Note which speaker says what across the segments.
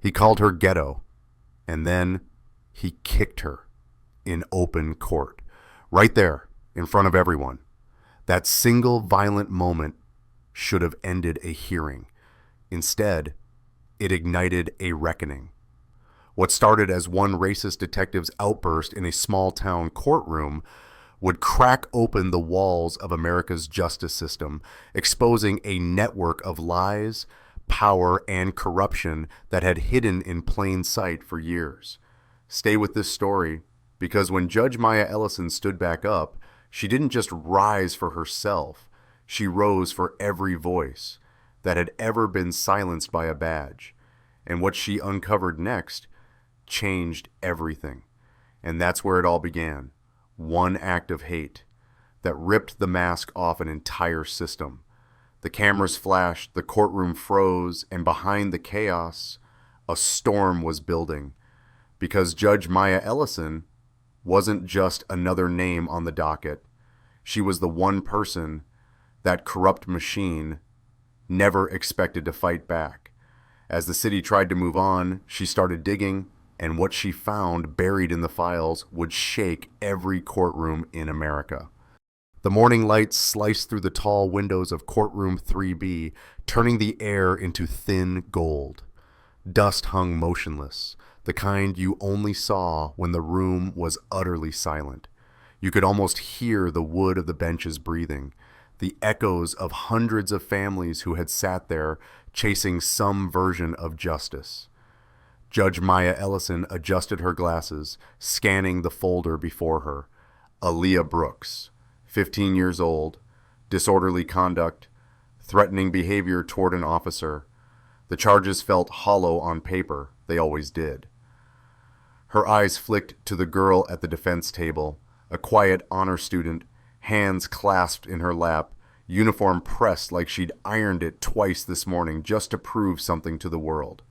Speaker 1: He called her ghetto, and then he kicked her in open court, right there in front of everyone. That single violent moment should have ended a hearing. Instead, it ignited a reckoning. What started as one racist detective's outburst in a small-town courtroom would crack open the walls of America's justice system, exposing a network of lies, power, and corruption that had hidden in plain sight for years. Stay with this story, because when Judge Maya Ellison stood back up, she didn't just rise for herself, she rose for every voice that had ever been silenced by a badge. And what she uncovered next changed everything. And that's where it all began. One act of hate that ripped the mask off an entire system. The cameras flashed, the courtroom froze, and behind the chaos, a storm was building. Because Judge Maya Ellison wasn't just another name on the docket. She was the one person that corrupt machine never expected to fight back. As the city tried to move on, she started digging, and what she found buried in the files would shake every courtroom in America. The morning light sliced through the tall windows of courtroom 3B, turning the air into thin gold. Dust hung motionless, the kind you only saw when the room was utterly silent. You could almost hear the wood of the benches breathing, the echoes of hundreds of families who had sat there chasing some version of justice. Judge Maya Ellison adjusted her glasses, scanning the folder before her. Aaliyah Brooks, 15 years old, disorderly conduct, threatening behavior toward an officer. The charges felt hollow on paper. They always did. Her eyes flicked to the girl at the defense table, a quiet honor student, hands clasped in her lap, uniform pressed like she'd ironed it twice this morning just to prove something to the world.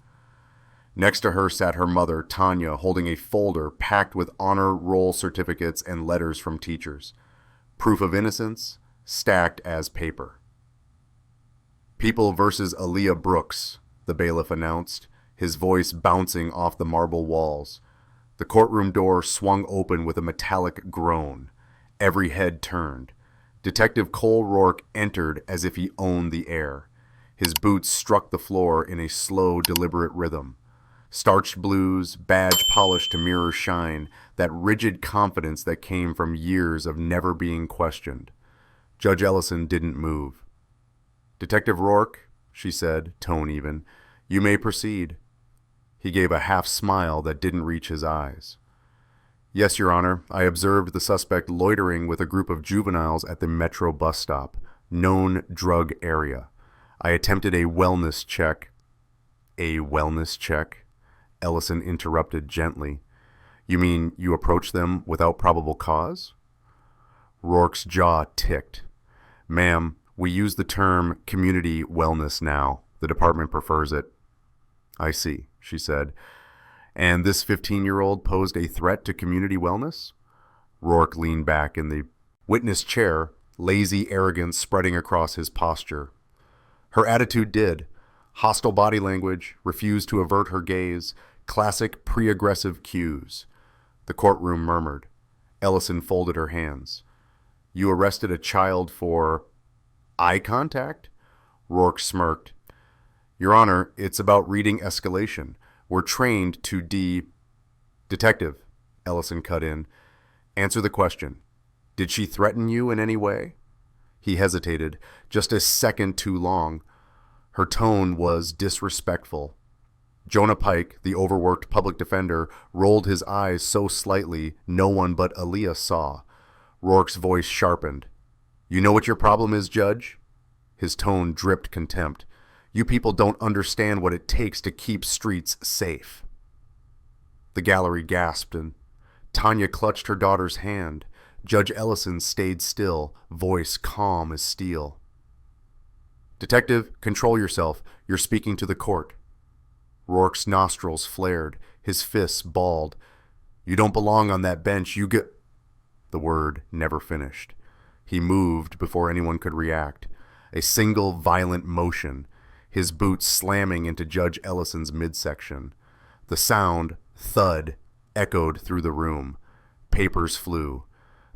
Speaker 1: Next to her sat her mother, Tanya, holding a folder packed with honor roll certificates and letters from teachers. Proof of innocence, stacked as paper. People versus Aaliyah Brooks, the bailiff announced, his voice bouncing off the marble walls. The courtroom door swung open with a metallic groan. Every head turned. Detective Cole Rourke entered as if he owned the air. His boots struck the floor in a slow, deliberate rhythm. Starched blues, badge polished to mirror shine, that rigid confidence that came from years of never being questioned. Judge Ellison didn't move. "Detective Rourke," she said, tone even, "you may proceed." He gave a half smile that didn't reach his eyes. "Yes, Your Honor, I observed the suspect loitering with a group of juveniles at the Metro bus stop, known drug area. I attempted a wellness check." "A wellness check?" Ellison interrupted gently. "You mean you approached them without probable cause?" Rourke's jaw ticked. "Ma'am, we use the term community wellness now. The department prefers it." "I see," she said. "And this 15-year-old posed a threat to community wellness?" Rourke leaned back in the witness chair, lazy arrogance spreading across his posture. Her attitude did. Hostile body language, refused to avert her gaze, classic pre-aggressive cues. The courtroom murmured. Ellison folded her hands. "You arrested a child for eye contact?" Rourke smirked. "Your Honor, it's about reading escalation. We're trained to Detective," Ellison cut in. "Answer the question. Did she threaten you in any way?" He hesitated, just a second too long. Her tone was disrespectful. Jonah Pike, the overworked public defender, rolled his eyes so slightly no one but Aaliyah saw. Rourke's voice sharpened. "You know what your problem is, Judge?" His tone dripped contempt. "You people don't understand what it takes to keep streets safe." The gallery gasped, and Tanya clutched her daughter's hand. Judge Ellison stayed still, voice calm as steel. "Detective, control yourself. You're speaking to the court." Rourke's nostrils flared, his fists balled. "You don't belong on that bench. You get—" The word never finished. He moved before anyone could react. A single violent motion, his boots slamming into Judge Ellison's midsection. The sound, thud, echoed through the room. Papers flew.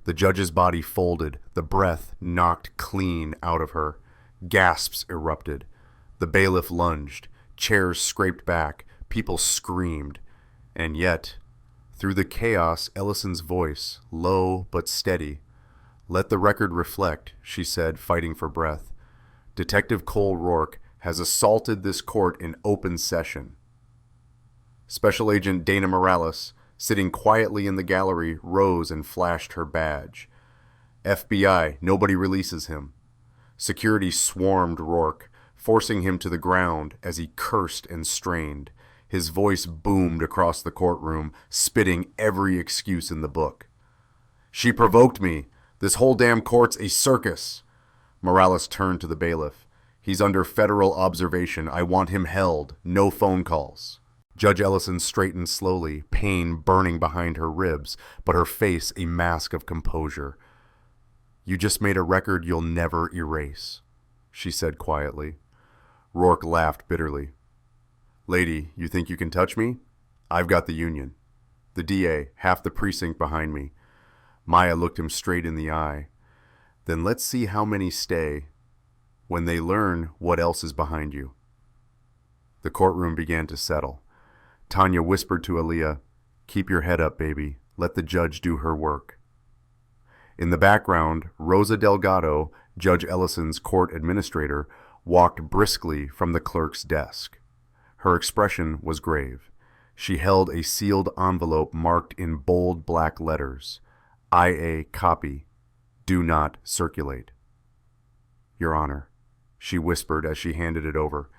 Speaker 1: The judge's body folded, the breath knocked clean out of her. Gasps erupted. The bailiff lunged. Chairs scraped back. People screamed. And yet, through the chaos, Ellison's voice, low but steady. "Let the record reflect," she said, fighting for breath. "Detective Cole Rourke has assaulted this court in open session." Special Agent Dana Morales, sitting quietly in the gallery, rose and flashed her badge. "FBI, nobody releases him." Security swarmed Rourke, forcing him to the ground as he cursed and strained. His voice boomed across the courtroom, spitting every excuse in the book. "She provoked me. This whole damn court's a circus." Morales turned to the bailiff. "He's under federal observation. I want him held. No phone calls." Judge Ellison straightened slowly, pain burning behind her ribs, but her face a mask of composure. "You just made a record you'll never erase," she said quietly. Rourke laughed bitterly. "Lady, you think you can touch me? I've got the union. The DA, half the precinct behind me." Maya looked him straight in the eye. "Then let's see how many stay when they learn what else is behind you." The courtroom began to settle. Tanya whispered to Aaliyah, "Keep your head up, baby. Let the judge do her work." In the background, Rosa Delgado, Judge Ellison's court administrator, walked briskly from the clerk's desk. Her expression was grave. She held a sealed envelope marked in bold black letters, "IA copy. Do not circulate." "Your Honor," she whispered as she handed it over.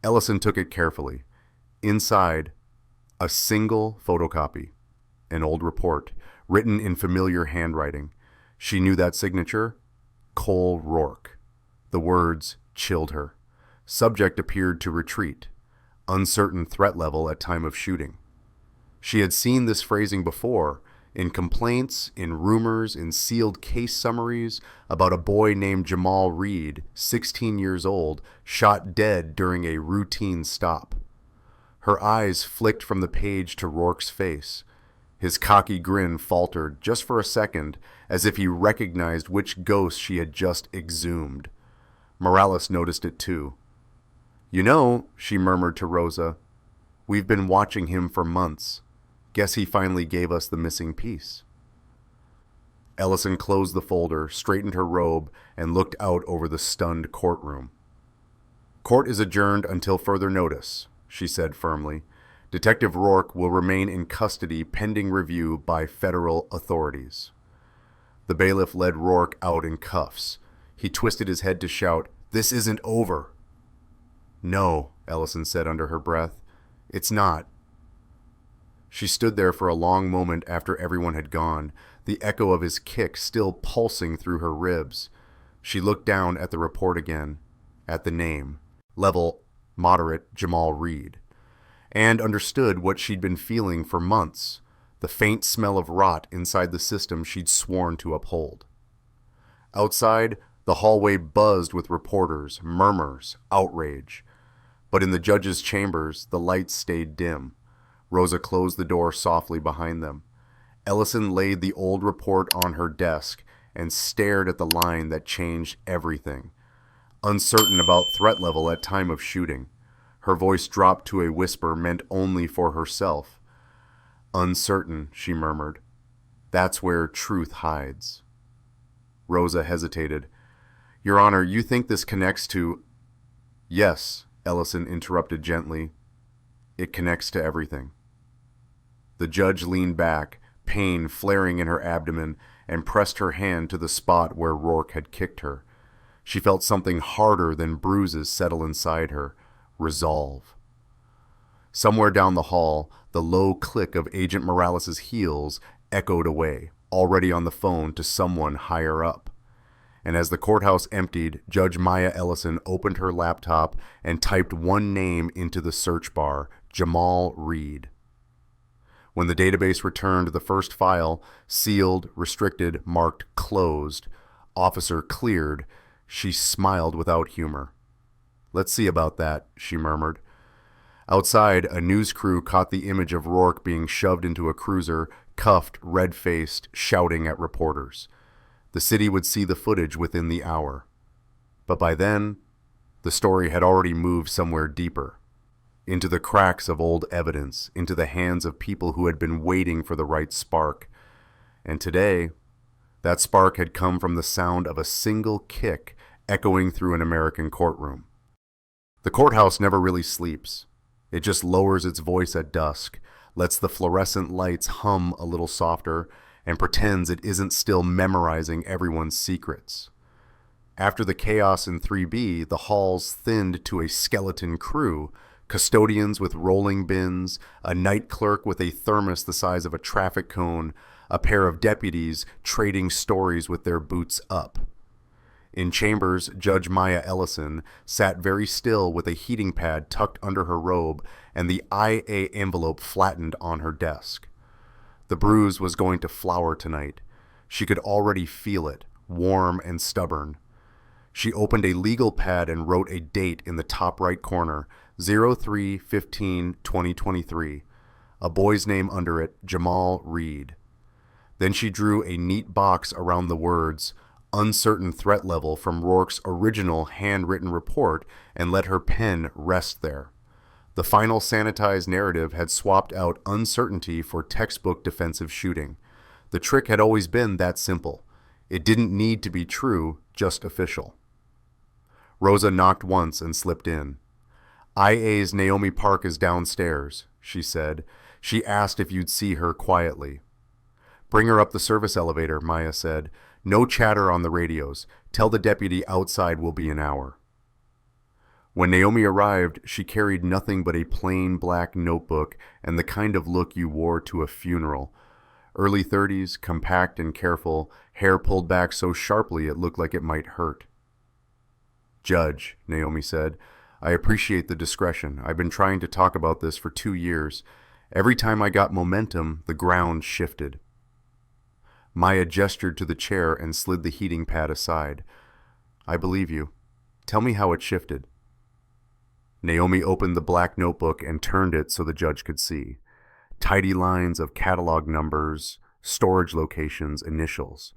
Speaker 1: Ellison took it carefully. Inside, a single photocopy, an old report, written in familiar handwriting. She knew that signature, Cole Rourke. The words chilled her. Subject appeared to retreat. Uncertain threat level at time of shooting. She had seen this phrasing before, in complaints, in rumors, in sealed case summaries about a boy named Jamal Reed, 16 years old, shot dead during a routine stop. Her eyes flicked from the page to Rourke's face. His cocky grin faltered just for a second, as if he recognized which ghost she had just exhumed. Morales noticed it too. "You know," she murmured to Rosa, "we've been watching him for months. Guess he finally gave us the missing piece." Ellison closed the folder, straightened her robe, and looked out over the stunned courtroom. "Court is adjourned until further notice," she said firmly. "Detective Rourke will remain in custody pending review by federal authorities." The bailiff led Rourke out in cuffs. He twisted his head to shout, "This isn't over." "No," Ellison said under her breath. "It's not." She stood there for a long moment after everyone had gone, the echo of his kick still pulsing through her ribs. She looked down at the report again, at the name, level moderate Jamal Reed, and understood what she'd been feeling for months, the faint smell of rot inside the system she'd sworn to uphold. Outside, the hallway buzzed with reporters, murmurs, outrage. But in the judge's chambers, the lights stayed dim. Rosa closed the door softly behind them. Ellison laid the old report on her desk and stared at the line that changed everything. Uncertain about threat level at time of shooting, her voice dropped to a whisper meant only for herself. "Uncertain," she murmured. "That's where truth hides." Rosa hesitated. "Your Honor, you think this connects to—" "Yes," Ellison interrupted gently. "It connects to everything." The judge leaned back, pain flaring in her abdomen, and pressed her hand to the spot where Rourke had kicked her. She felt something harder than bruises settle inside her. Resolve. Somewhere down the hall, the low click of Agent Morales' heels echoed away, already on the phone to someone higher up. And as the courthouse emptied, Judge Maya Ellison opened her laptop and typed one name into the search bar, Jamal Reed. When the database returned the first file, sealed, restricted, marked closed, officer cleared, she smiled without humor. "Let's see about that," she murmured. Outside, a news crew caught the image of Rourke being shoved into a cruiser, cuffed, red-faced, shouting at reporters. The city would see the footage within the hour. But by then, the story had already moved somewhere deeper, into the cracks of old evidence, into the hands of people who had been waiting for the right spark. And today, that spark had come from the sound of a single kick echoing through an American courtroom. The courthouse never really sleeps. It just lowers its voice at dusk, lets the fluorescent lights hum a little softer, and pretends it isn't still memorizing everyone's secrets. After the chaos in 3B, the halls thinned to a skeleton crew, custodians with rolling bins, a night clerk with a thermos the size of a traffic cone, a pair of deputies trading stories with their boots up. In chambers, Judge Maya Ellison sat very still with a heating pad tucked under her robe and the IA envelope flattened on her desk. The bruise was going to flower tonight. She could already feel it, warm and stubborn. She opened a legal pad and wrote a date in the top right corner, 03/15/2023, a boy's name under it, Jamal Reed. Then she drew a neat box around the words, uncertain threat level from Rourke's original handwritten report, and let her pen rest there. The final sanitized narrative had swapped out uncertainty for textbook defensive shooting. The trick had always been that simple. It didn't need to be true, just official. Rosa knocked once and slipped in. IA's Naomi Park is downstairs, she said. She asked if you'd see her quietly. Bring her up the service elevator, Maya said. No chatter on the radios. Tell the deputy outside will be an hour. When Naomi arrived, she carried nothing but a plain black notebook and the kind of look you wore to a funeral. Early 30s, compact and careful, hair pulled back so sharply it looked like it might hurt. Judge, Naomi said, I appreciate the discretion. I've been trying to talk about this for 2 years. Every time I got momentum, the ground shifted. Maya gestured to the chair and slid the heating pad aside. I believe you. Tell me how it shifted. Naomi opened the black notebook and turned it so the judge could see. Tidy lines of catalog numbers, storage locations, initials.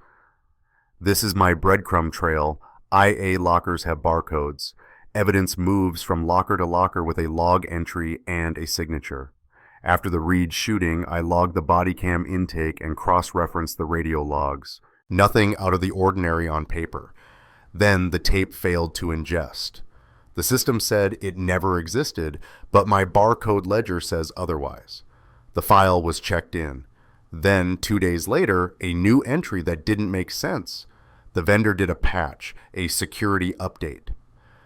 Speaker 1: This is my breadcrumb trail. IA lockers have barcodes. Evidence moves from locker to locker with a log entry and a signature. After the Reed shooting, I logged the body cam intake and cross-referenced the radio logs. Nothing out of the ordinary on paper. Then the tape failed to ingest. The system said it never existed, but my barcode ledger says otherwise. The file was checked in. Then, 2 days later, a new entry that didn't make sense. The vendor did a patch, a security update.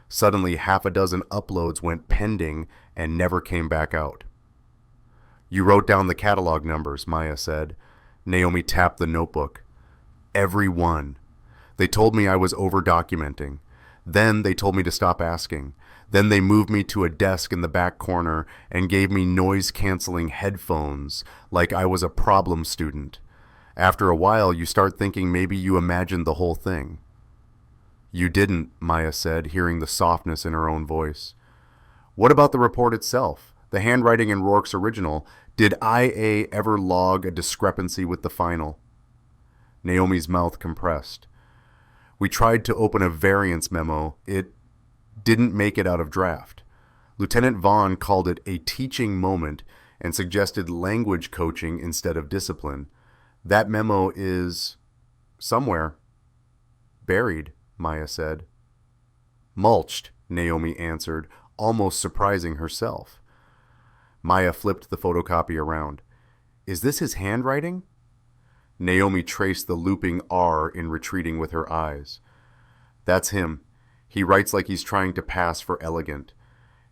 Speaker 1: Suddenly, half a dozen uploads went pending and never came back out. You wrote down the catalog numbers, Maya said. Naomi tapped the notebook. Every one. They told me I was over-documenting. Then they told me to stop asking. Then they moved me to a desk in the back corner and gave me noise-canceling headphones like I was a problem student. After a while, you start thinking maybe you imagined the whole thing. You didn't, Maya said, hearing the softness in her own voice. What about the report itself? The handwriting in Rourke's original. Did IA ever log a discrepancy with the final? Naomi's mouth compressed. We tried to open a variance memo. It didn't make it out of draft. Lieutenant Vaughn called it a teaching moment and suggested language coaching instead of discipline. That memo is somewhere. Buried, Maya said. Mulched, Naomi answered, almost surprising herself. Maya flipped the photocopy around. Is this his handwriting? Naomi traced the looping R in retreating with her eyes. That's him. He writes like he's trying to pass for elegant.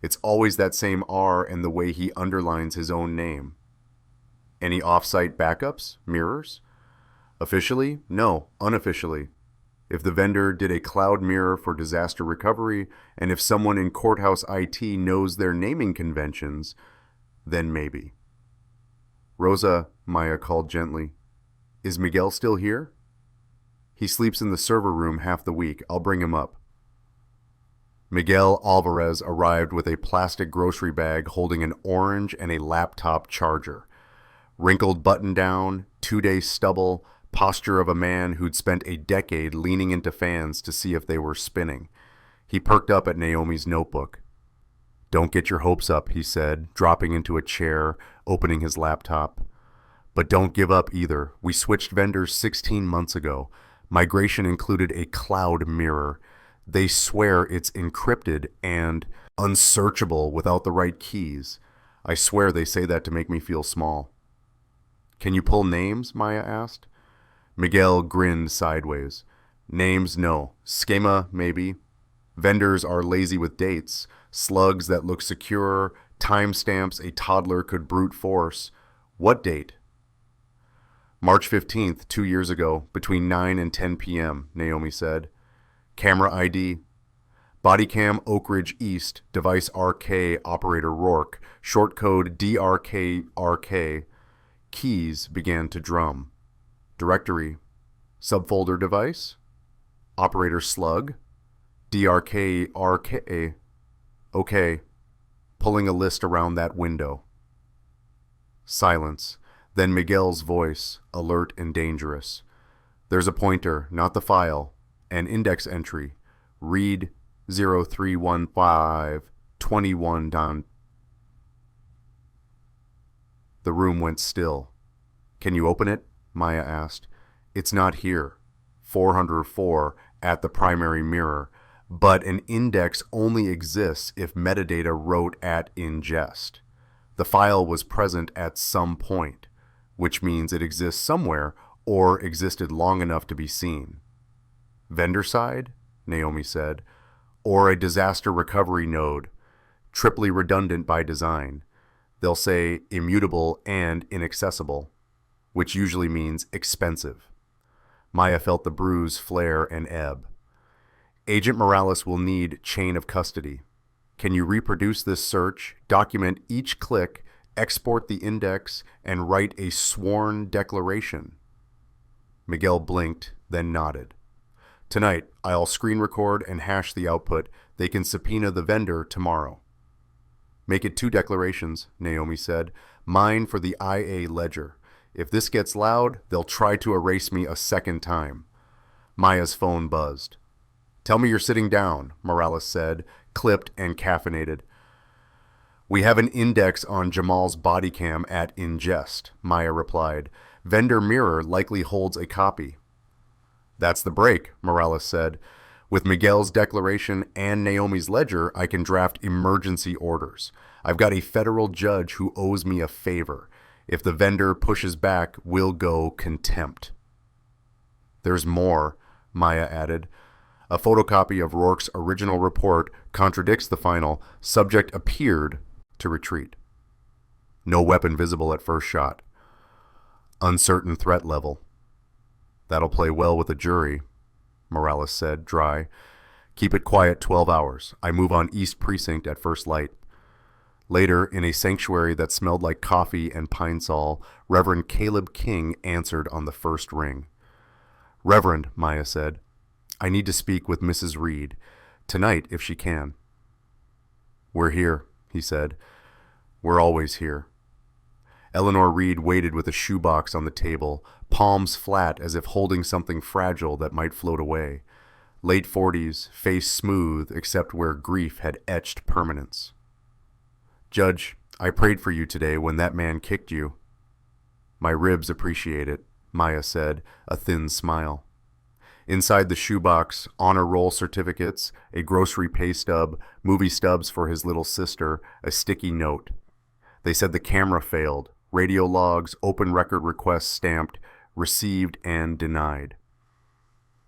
Speaker 1: It's always that same R and the way he underlines his own name. Any off-site backups? Mirrors? Officially? No, unofficially. If the vendor did a cloud mirror for disaster recovery, and if someone in courthouse IT knows their naming conventions, then maybe. Rosa, Maya called gently. Is Miguel still here? He sleeps in the server room half the week. I'll bring him up. Miguel Alvarez arrived with a plastic grocery bag holding an orange and a laptop charger. Wrinkled button-down, 2-day stubble, posture of a man who'd spent a decade leaning into fans to see if they were spinning. He perked up at Naomi's notebook. "Don't get your hopes up," he said, dropping into a chair, opening his laptop. "But don't give up either. We switched vendors 16 months ago. Migration included a cloud mirror. They swear it's encrypted and unsearchable without the right keys. I swear they say that to make me feel small." "Can you pull names?" Maya asked. Miguel grinned sideways. "Names, no. Schema, maybe. Vendors are lazy with dates. Slugs that look secure, timestamps a toddler could brute force. What date?" "March 15th, 2 years ago, between 9 and 10 p.m., Naomi said. "Camera ID. Bodycam Oak Ridge East, device RK, operator Rourke, short code DRKRK. Keys began to drum. Directory. Subfolder device. Operator Slug. DRKRK. Okay. Pulling a list around that window." Silence. Then Miguel's voice, alert and dangerous. "There's a pointer, not the file. An index entry. Read 031521 down." The room went still. "Can you open it?" Maya asked. "It's not here. 404 at the primary mirror, but an index only exists if metadata wrote at ingest. The file was present at some point, which means it exists somewhere or existed long enough to be seen." "Vendor side?" Naomi said. "Or a disaster recovery node, triply redundant by design. They'll say immutable and inaccessible, which usually means expensive." Maya felt the bruise flare and ebb. "Agent Morales will need chain of custody. Can you reproduce this search, document each click, export the index, and write a sworn declaration?" Miguel blinked, then nodded. "Tonight, I'll screen record and hash the output. They can subpoena the vendor tomorrow." "Make it 2 declarations," Naomi said. "Mine for the IA ledger. If this gets loud, they'll try to erase me a second time." Maya's phone buzzed. "Tell me you're sitting down," Morales said, clipped and caffeinated. "We have an index on Jamal's body cam at ingest," Maya replied. "Vendor mirror likely holds a copy." "That's the break," Morales said. "With Miguel's declaration and Naomi's ledger, I can draft emergency orders. I've got a federal judge who owes me a favor. If the vendor pushes back, we'll go contempt." "There's more," Maya added. "A photocopy of Rourke's original report contradicts the final. Subject appeared to retreat. No weapon visible at first shot. Uncertain threat level." "That'll play well with a jury," Morales said, dry. "Keep it quiet 12 hours. I move on East Precinct at first light." Later, in a sanctuary that smelled like coffee and pine sol, Reverend Caleb King answered on the first ring. "Reverend," Maya said, "I need to speak with Mrs. Reed. Tonight, if she can." "We're here," he said. "We're always here." Eleanor Reed waited with a shoebox on the table, palms flat as if holding something fragile that might float away. Late 40s, face smooth except where grief had etched permanence. "Judge, I prayed for you today when that man kicked you." "My ribs appreciate it," Maya said, a thin smile. Inside the shoebox, honor roll certificates, a grocery pay stub, movie stubs for his little sister, a sticky note. They said the camera failed, radio logs, open record requests stamped, received and denied.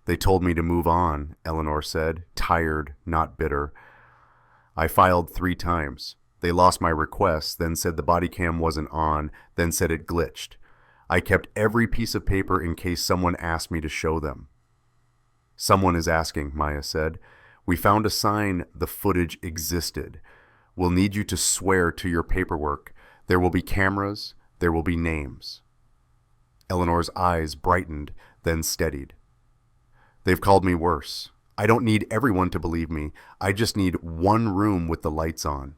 Speaker 1: "They told me to move on," Eleanor said, tired, not bitter. "I filed 3 times. They lost my request, then said the body cam wasn't on, then said it glitched. I kept every piece of paper in case someone asked me to show them." "Someone is asking," Maya said. "We found a sign the footage existed. We'll need you to swear to your paperwork. There will be cameras. There will be names." Eleanor's eyes brightened, then steadied. "They've called me worse. I don't need everyone to believe me. I just need one room with the lights on.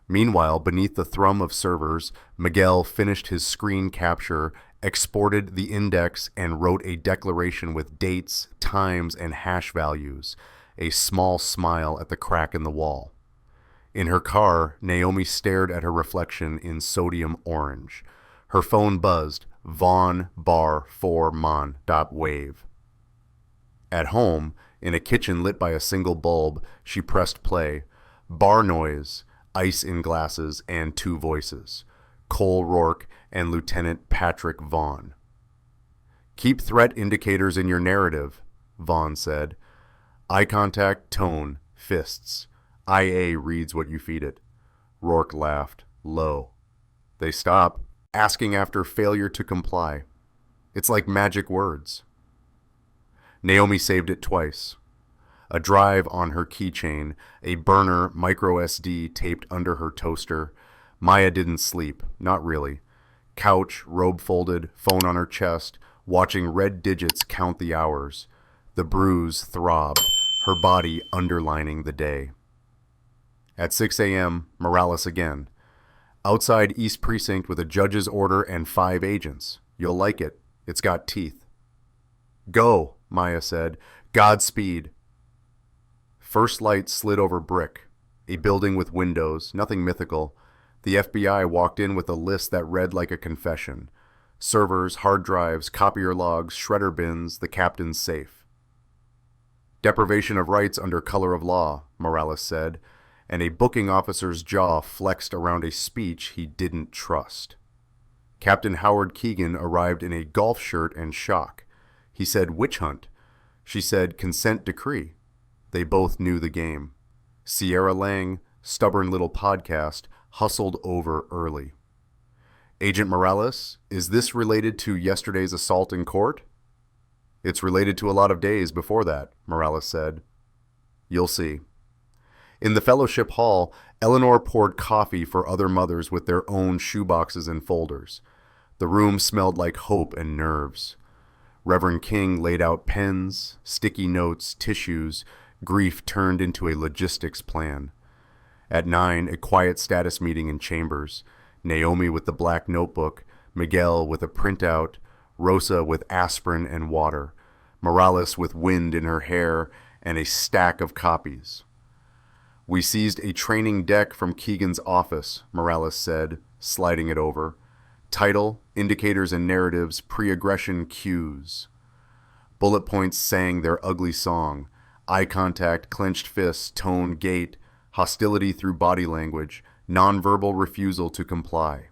Speaker 1: Meanwhile, beneath the thrum of servers, Miguel finished his screen capture, exported the index, and wrote a declaration with dates, times, and hash values, a small smile at the crack in the wall. In her car, Naomi stared at her reflection in sodium orange. Her phone buzzed, Vaughn bar 4 mon .wave. At home, in a kitchen lit by a single bulb, she pressed play. Bar noise, ice in glasses, and two voices, Cole Rourke and Lieutenant Patrick Vaughn. Keep threat indicators in your narrative, Vaughn said. Eye contact, tone, fists. IA reads what you feed it. Rourke laughed, low. They stop, asking after failure to comply. It's like magic words. Naomi saved it twice. A drive on her keychain, a burner micro SD taped under her toaster. Maya didn't sleep, not really. Couch, robe folded, phone on her chest, watching red digits count the hours. The bruise throbbed, her body underlining the day. At 6 a.m., Morales again. Outside East Precinct with a judge's order and 5 agents. You'll like it. It's got teeth. Go, Maya said. Godspeed. First light slid over brick. A building with windows, nothing mythical. The FBI walked in with a list that read like a confession. Servers, hard drives, copier logs, shredder bins, the captain's safe. Deprivation of rights under color of law, Morales said, and a booking officer's jaw flexed around a speech he didn't trust. Captain Howard Keegan arrived in a golf shirt and shock. He said witch hunt. She said consent decree. They both knew the game. Sierra Lang, stubborn little podcast, hustled over early. Agent Morales, is this related to yesterday's assault in court? It's related to a lot of days before that, Morales said. You'll see. In the fellowship hall, Eleanor poured coffee for other mothers with their own shoeboxes and folders. The room smelled like hope and nerves. Reverend King laid out pens, sticky notes, tissues. Grief turned into a logistics plan. At 9, a quiet status meeting in chambers. Naomi with the black notebook, Miguel with a printout, Rosa with aspirin and water, Morales with wind in her hair, and a stack of copies. We seized a training deck from Keegan's office, Morales said, sliding it over. Title, indicators and narratives, pre-aggression cues. Bullet points sang their ugly song. Eye contact, clenched fists, tone, gait, hostility through body language, nonverbal refusal to comply.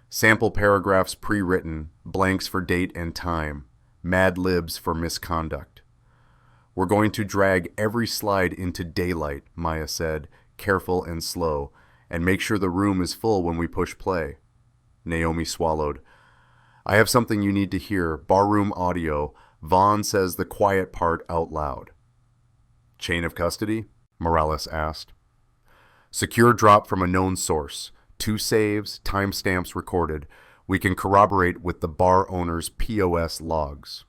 Speaker 1: Sample paragraphs pre-written, blanks for date and time, mad libs for misconduct. We're going to drag every slide into daylight, Maya said, careful and slow, and make sure the room is full when we push play. Naomi swallowed. I have something you need to hear, barroom audio. Vaughn says the quiet part out loud. Chain of custody? Morales asked. Secure drop from a known source. 2 saves, timestamps recorded. We can corroborate with the bar owner's POS logs.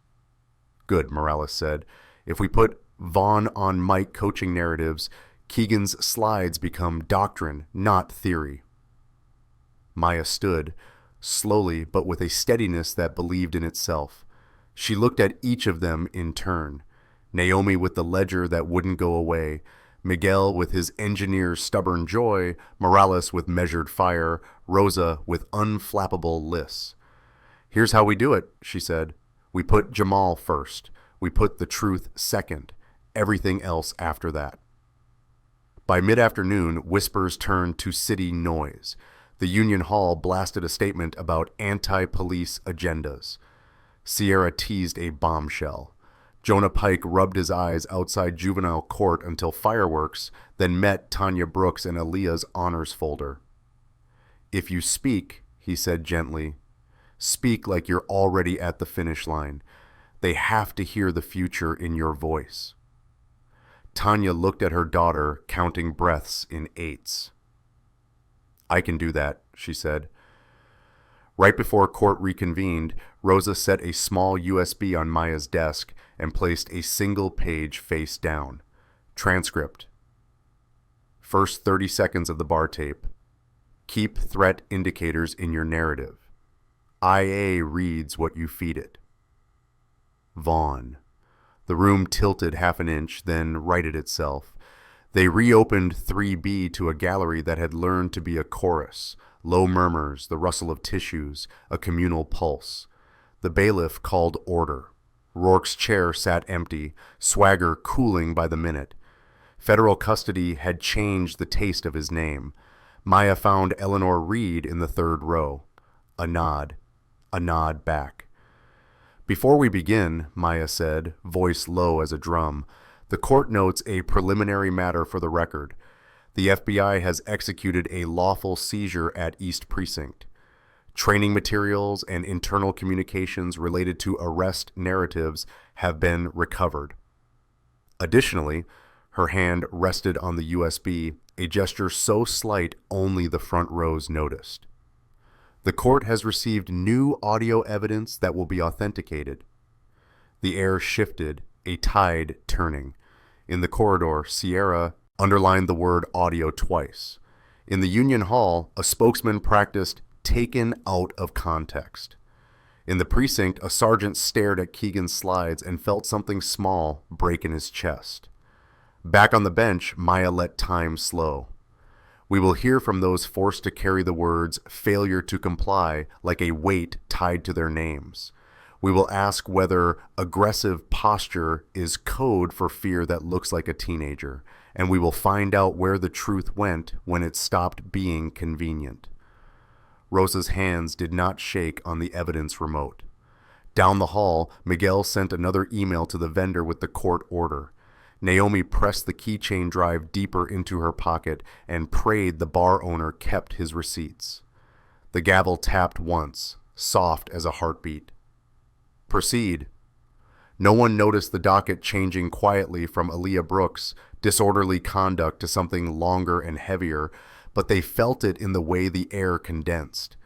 Speaker 1: Good, Morales said. If we put Vaughn on mic coaching narratives, Keegan's slides become doctrine, not theory. Maya stood, slowly but with a steadiness that believed in itself. She looked at each of them in turn. Naomi with the ledger that wouldn't go away, Miguel with his engineer's stubborn joy, Morales with measured fire, Rosa with unflappable lists. Here's how we do it, she said. We put Jamal first. We put the truth second. Everything else after that. By mid-afternoon, whispers turned to city noise. The Union Hall blasted a statement about anti-police agendas. Sierra teased a bombshell. Jonah Pike rubbed his eyes outside juvenile court until fireworks, then met Tanya Brooks and Aaliyah's honors folder. If you speak, he said gently, speak like you're already at the finish line. They have to hear the future in your voice. Tanya looked at her daughter, counting breaths in 8s. I can do that, she said. Right before court reconvened, Rosa set a small USB on Maya's desk and placed a single page face down. Transcript. First 30 seconds of the bar tape. Keep threat indicators in your narrative. IA reads what you feed it. Vaughn. The room tilted half an inch, then righted itself. They reopened 3B to a gallery that had learned to be a chorus. Low murmurs, the rustle of tissues, a communal pulse. The bailiff called order. Rourke's chair sat empty, swagger cooling by the minute. Federal custody had changed the taste of his name. Maya found Eleanor Reed in the third row. A nod back. Before we begin, Maya said, voice low as a drum, the court notes a preliminary matter for the record. The FBI has executed a lawful seizure at East Precinct. Training materials and internal communications related to arrest narratives have been recovered. Additionally, her hand rested on the USB, a gesture so slight only the front rows noticed. The court has received new audio evidence that will be authenticated. The air shifted, a tide turning. In the corridor, Sierra underlined the word audio twice. In the Union Hall, a spokesman practiced taken out of context. In the precinct, a sergeant stared at Keegan's slides and felt something small break in his chest. Back on the bench, Maya let time slow. We will hear from those forced to carry the words failure to comply like a weight tied to their names. We will ask whether aggressive posture is code for fear that looks like a teenager, and we will find out where the truth went when it stopped being convenient. Rosa's hands did not shake on the evidence remote. Down the hall, Miguel sent another email to the vendor with the court order. Naomi pressed the keychain drive deeper into her pocket and prayed the bar owner kept his receipts. The gavel tapped once, soft as a heartbeat. Proceed. No one noticed the docket changing quietly from Aaliyah Brooks' disorderly conduct to something longer and heavier, but they felt it in the way the air condensed.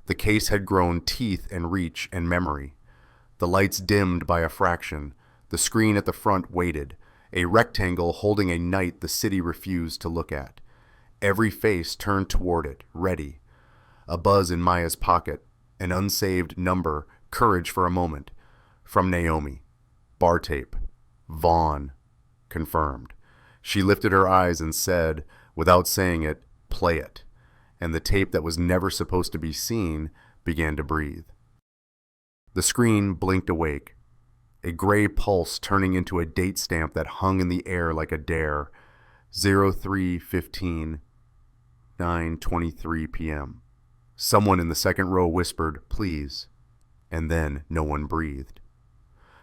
Speaker 1: The case had grown teeth and reach and memory. The lights dimmed by a fraction. The screen at the front waited, a rectangle holding a night the city refused to look at. Every face turned toward it, ready. A buzz in Maya's pocket, an unsaved number, courage for a moment. From Naomi. Bar tape. Vaughn. Confirmed. She lifted her eyes and said, without saying it, play it. And the tape that was never supposed to be seen began to breathe. The screen blinked awake. A gray pulse turning into a date stamp that hung in the air like a dare. 03:15, 9:23 p.m. Someone in the second row whispered, please. And then no one breathed.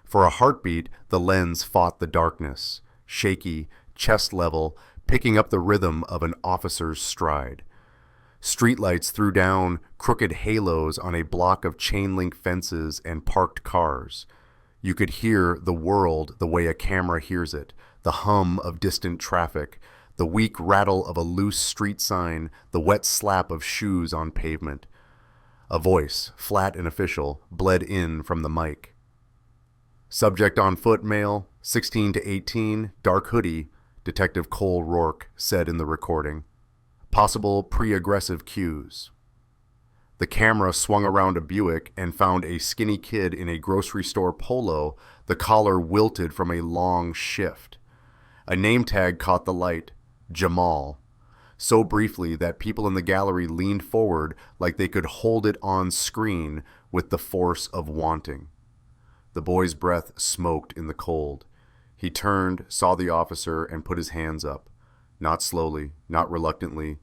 Speaker 1: For a heartbeat, the lens fought the darkness, shaky, chest level, picking up the rhythm of an officer's stride. Streetlights threw down crooked halos on a block of chain-link fences and parked cars. You could hear the world the way a camera hears it, the hum of distant traffic, the weak rattle of a loose street sign, the wet slap of shoes on pavement. A voice, flat and official, bled in from the mic. Subject on foot, male, 16 to 18, dark hoodie, Detective Cole Rourke said in the recording. Possible pre-aggressive cues. The camera swung around a Buick and found a skinny kid in a grocery store polo, the collar wilted from a long shift. A name tag caught the light, Jamal, so briefly that people in the gallery leaned forward like they could hold it on screen with the force of wanting. The boy's breath smoked in the cold. He turned, saw the officer, and put his hands up. Not slowly, not reluctantly,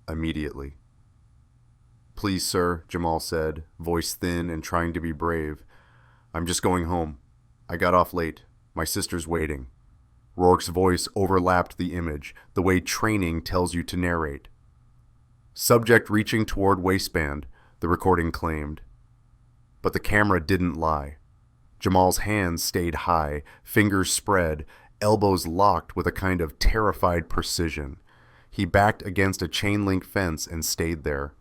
Speaker 1: immediately. Please, sir, Jamal said, voice thin and trying to be brave. I'm just going home. I got off late. My sister's waiting. Rourke's voice overlapped the image, the way training tells you to narrate. Subject reaching toward waistband, the recording claimed. But the camera didn't lie. Jamal's hands stayed high, fingers spread, elbows locked with a kind of terrified precision. He backed against a chain-link fence and stayed there.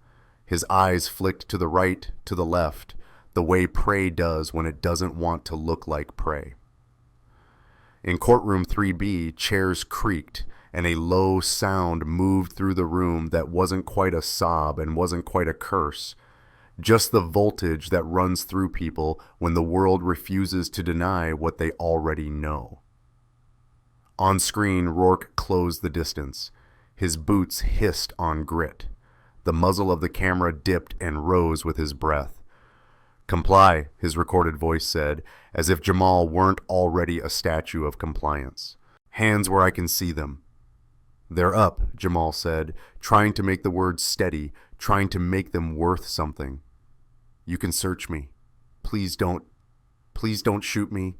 Speaker 1: His eyes flicked to the right, to the left, the way prey does when it doesn't want to look like prey. In courtroom 3B, chairs creaked, and a low sound moved through the room that wasn't quite a sob and wasn't quite a curse, just the voltage that runs through people when the world refuses to deny what they already know. On screen, Rourke closed the distance. His boots hissed on grit. The muzzle of the camera dipped and rose with his breath. "Comply," his recorded voice said, as if Jamal weren't already a statue of compliance. "Hands where I can see them." "They're up," Jamal said, trying to make the words steady, trying to make them worth something. "You can search me. Please don't shoot me."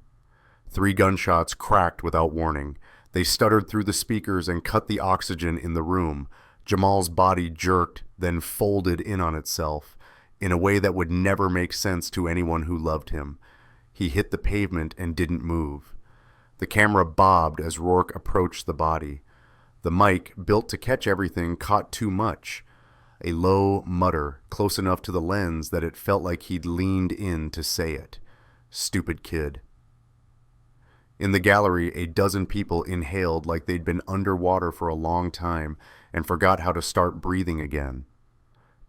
Speaker 1: 3 gunshots cracked without warning. They stuttered through the speakers and cut the oxygen in the room. Jamal's body jerked, then folded in on itself, in a way that would never make sense to anyone who loved him. He hit the pavement and didn't move. The camera bobbed as Rourke approached the body. The mic, built to catch everything, caught too much. A low mutter, close enough to the lens that it felt like he'd leaned in to say it. "Stupid kid." In the gallery, a dozen people inhaled like they'd been underwater for a long time and forgot how to start breathing again.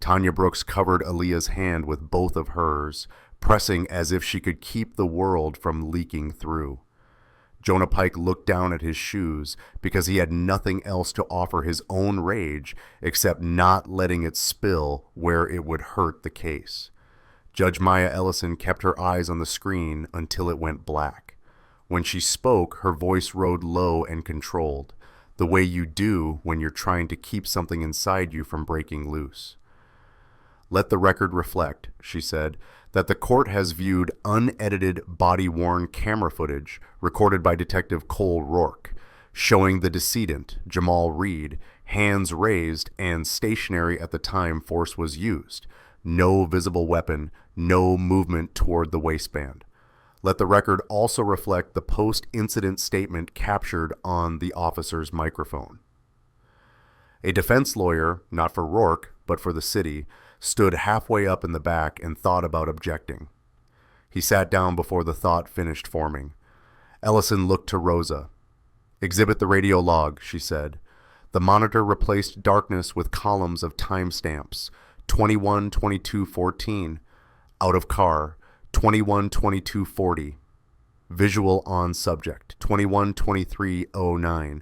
Speaker 1: Tanya Brooks covered Aaliyah's hand with both of hers, pressing as if she could keep the world from leaking through. Jonah Pike looked down at his shoes because he had nothing else to offer his own rage except not letting it spill where it would hurt the case. Judge Maya Ellison kept her eyes on the screen until it went black. When she spoke, her voice rode low and controlled, the way you do when you're trying to keep something inside you from breaking loose. "Let the record reflect," she said, "that the court has viewed unedited body-worn camera footage recorded by Detective Cole Rourke, showing the decedent, Jamal Reed, hands raised and stationary at the time force was used. No visible weapon, no movement toward the waistband. Let the record also reflect the post-incident statement captured on the officer's microphone." A defense lawyer, not for Rourke, but for the city, stood halfway up in the back and thought about objecting. He sat down before the thought finished forming. Ellison looked to Rosa. "Exhibit the radio log," she said. The monitor replaced darkness with columns of timestamps. 21:22:14. Out of car. 21:22:40. Visual on subject. 21:23:09.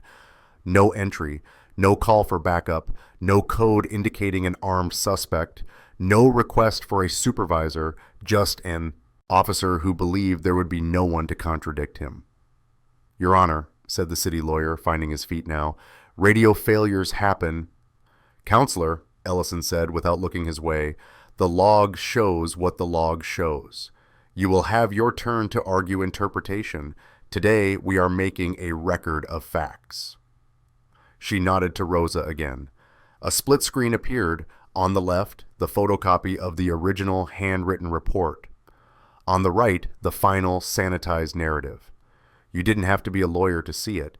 Speaker 1: No entry. No call for backup. No code indicating an armed suspect. No request for a supervisor. Just an officer who believed there would be no one to contradict him. "Your Honor," said the city lawyer, finding his feet now, "radio failures happen." "Counselor," Ellison said without looking his way, "the log shows what the log shows. You will have your turn to argue interpretation. Today we are making a record of facts." She nodded to Rosa again. A split screen appeared. On the left, the photocopy of the original handwritten report. On the right, the final sanitized narrative. You didn't have to be a lawyer to see it.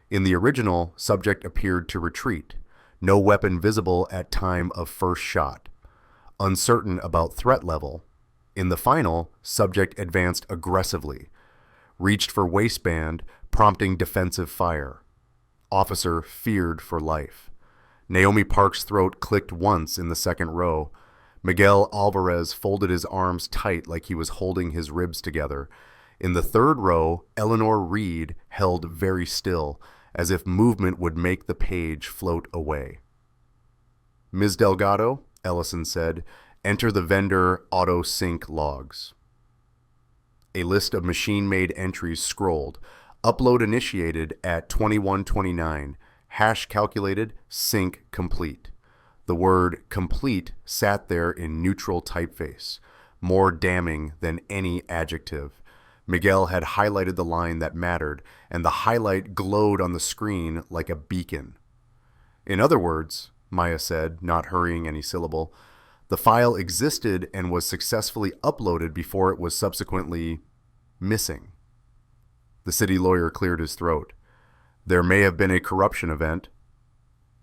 Speaker 1: In the original, subject appeared to retreat. No weapon visible at time of first shot. Uncertain about threat level. In the final, subject advanced aggressively. Reached for waistband, prompting defensive fire. Officer feared for life. Naomi Park's throat clicked once in the second row. Miguel Alvarez folded his arms tight like he was holding his ribs together. In the third row, Eleanor Reed held very still, as if movement would make the page float away. "Ms. Delgado," Ellison said, "enter the vendor auto-sync logs." A list of machine-made entries scrolled. Upload initiated at 21:29. Hash calculated. Sync complete. The word complete sat there in neutral typeface, more damning than any adjective. Miguel had highlighted the line that mattered, and the highlight glowed on the screen like a beacon. "In other words," Maya said, not hurrying any syllable, "the file existed and was successfully uploaded before it was subsequently missing." The city lawyer cleared his throat. "There may have been a corruption event."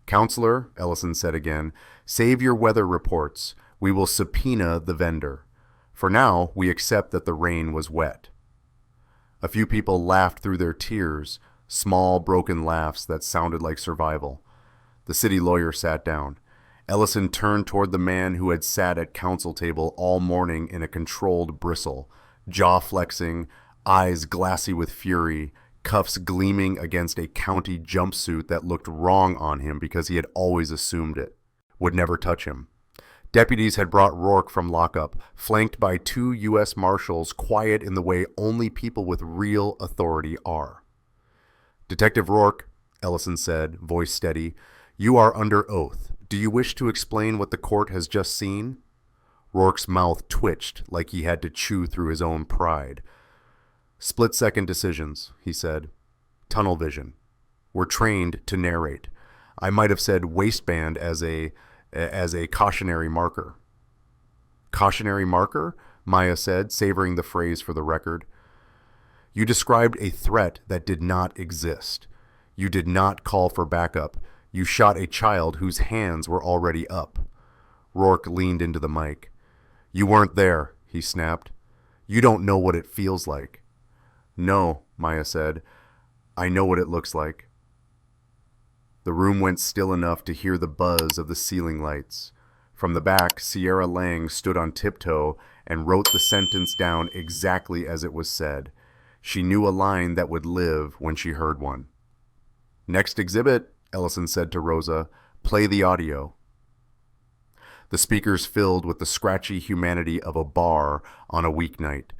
Speaker 1: "Counselor," Ellison said again, "save your weather reports. We will subpoena the vendor. For now, we accept that the rain was wet." A few people laughed through their tears, small, broken laughs that sounded like survival. The city lawyer sat down. Ellison turned toward the man who had sat at counsel table all morning in a controlled bristle, jaw flexing, eyes glassy with fury, cuffs gleaming against a county jumpsuit that looked wrong on him because he had always assumed it would never touch him. Deputies had brought Rourke from lockup, flanked by 2 U.S. Marshals, quiet in the way only people with real authority are. "Detective Rourke," Ellison said, voice steady, "you are under oath. Do you wish to explain what the court has just seen?" Rourke's mouth twitched like he had to chew through his own pride. "Split-second decisions," he said. "Tunnel vision. We're trained to narrate. I might have said waistband as a cautionary marker." "Cautionary marker?" Maya said, savoring the phrase for the record. "You described a threat that did not exist. You did not call for backup. You shot a child whose hands were already up." Rourke leaned into the mic. "You weren't there," he snapped. "You don't know what it feels like." "No," Maya said. "I know what it looks like." The room went still enough to hear the buzz of the ceiling lights. From the back, Sierra Lang stood on tiptoe and wrote the sentence down exactly as it was said. She knew a line that would live when she heard one. "Next exhibit," Ellison said to Rosa. "Play the audio." The speakers filled with the scratchy humanity of a bar on a weeknight.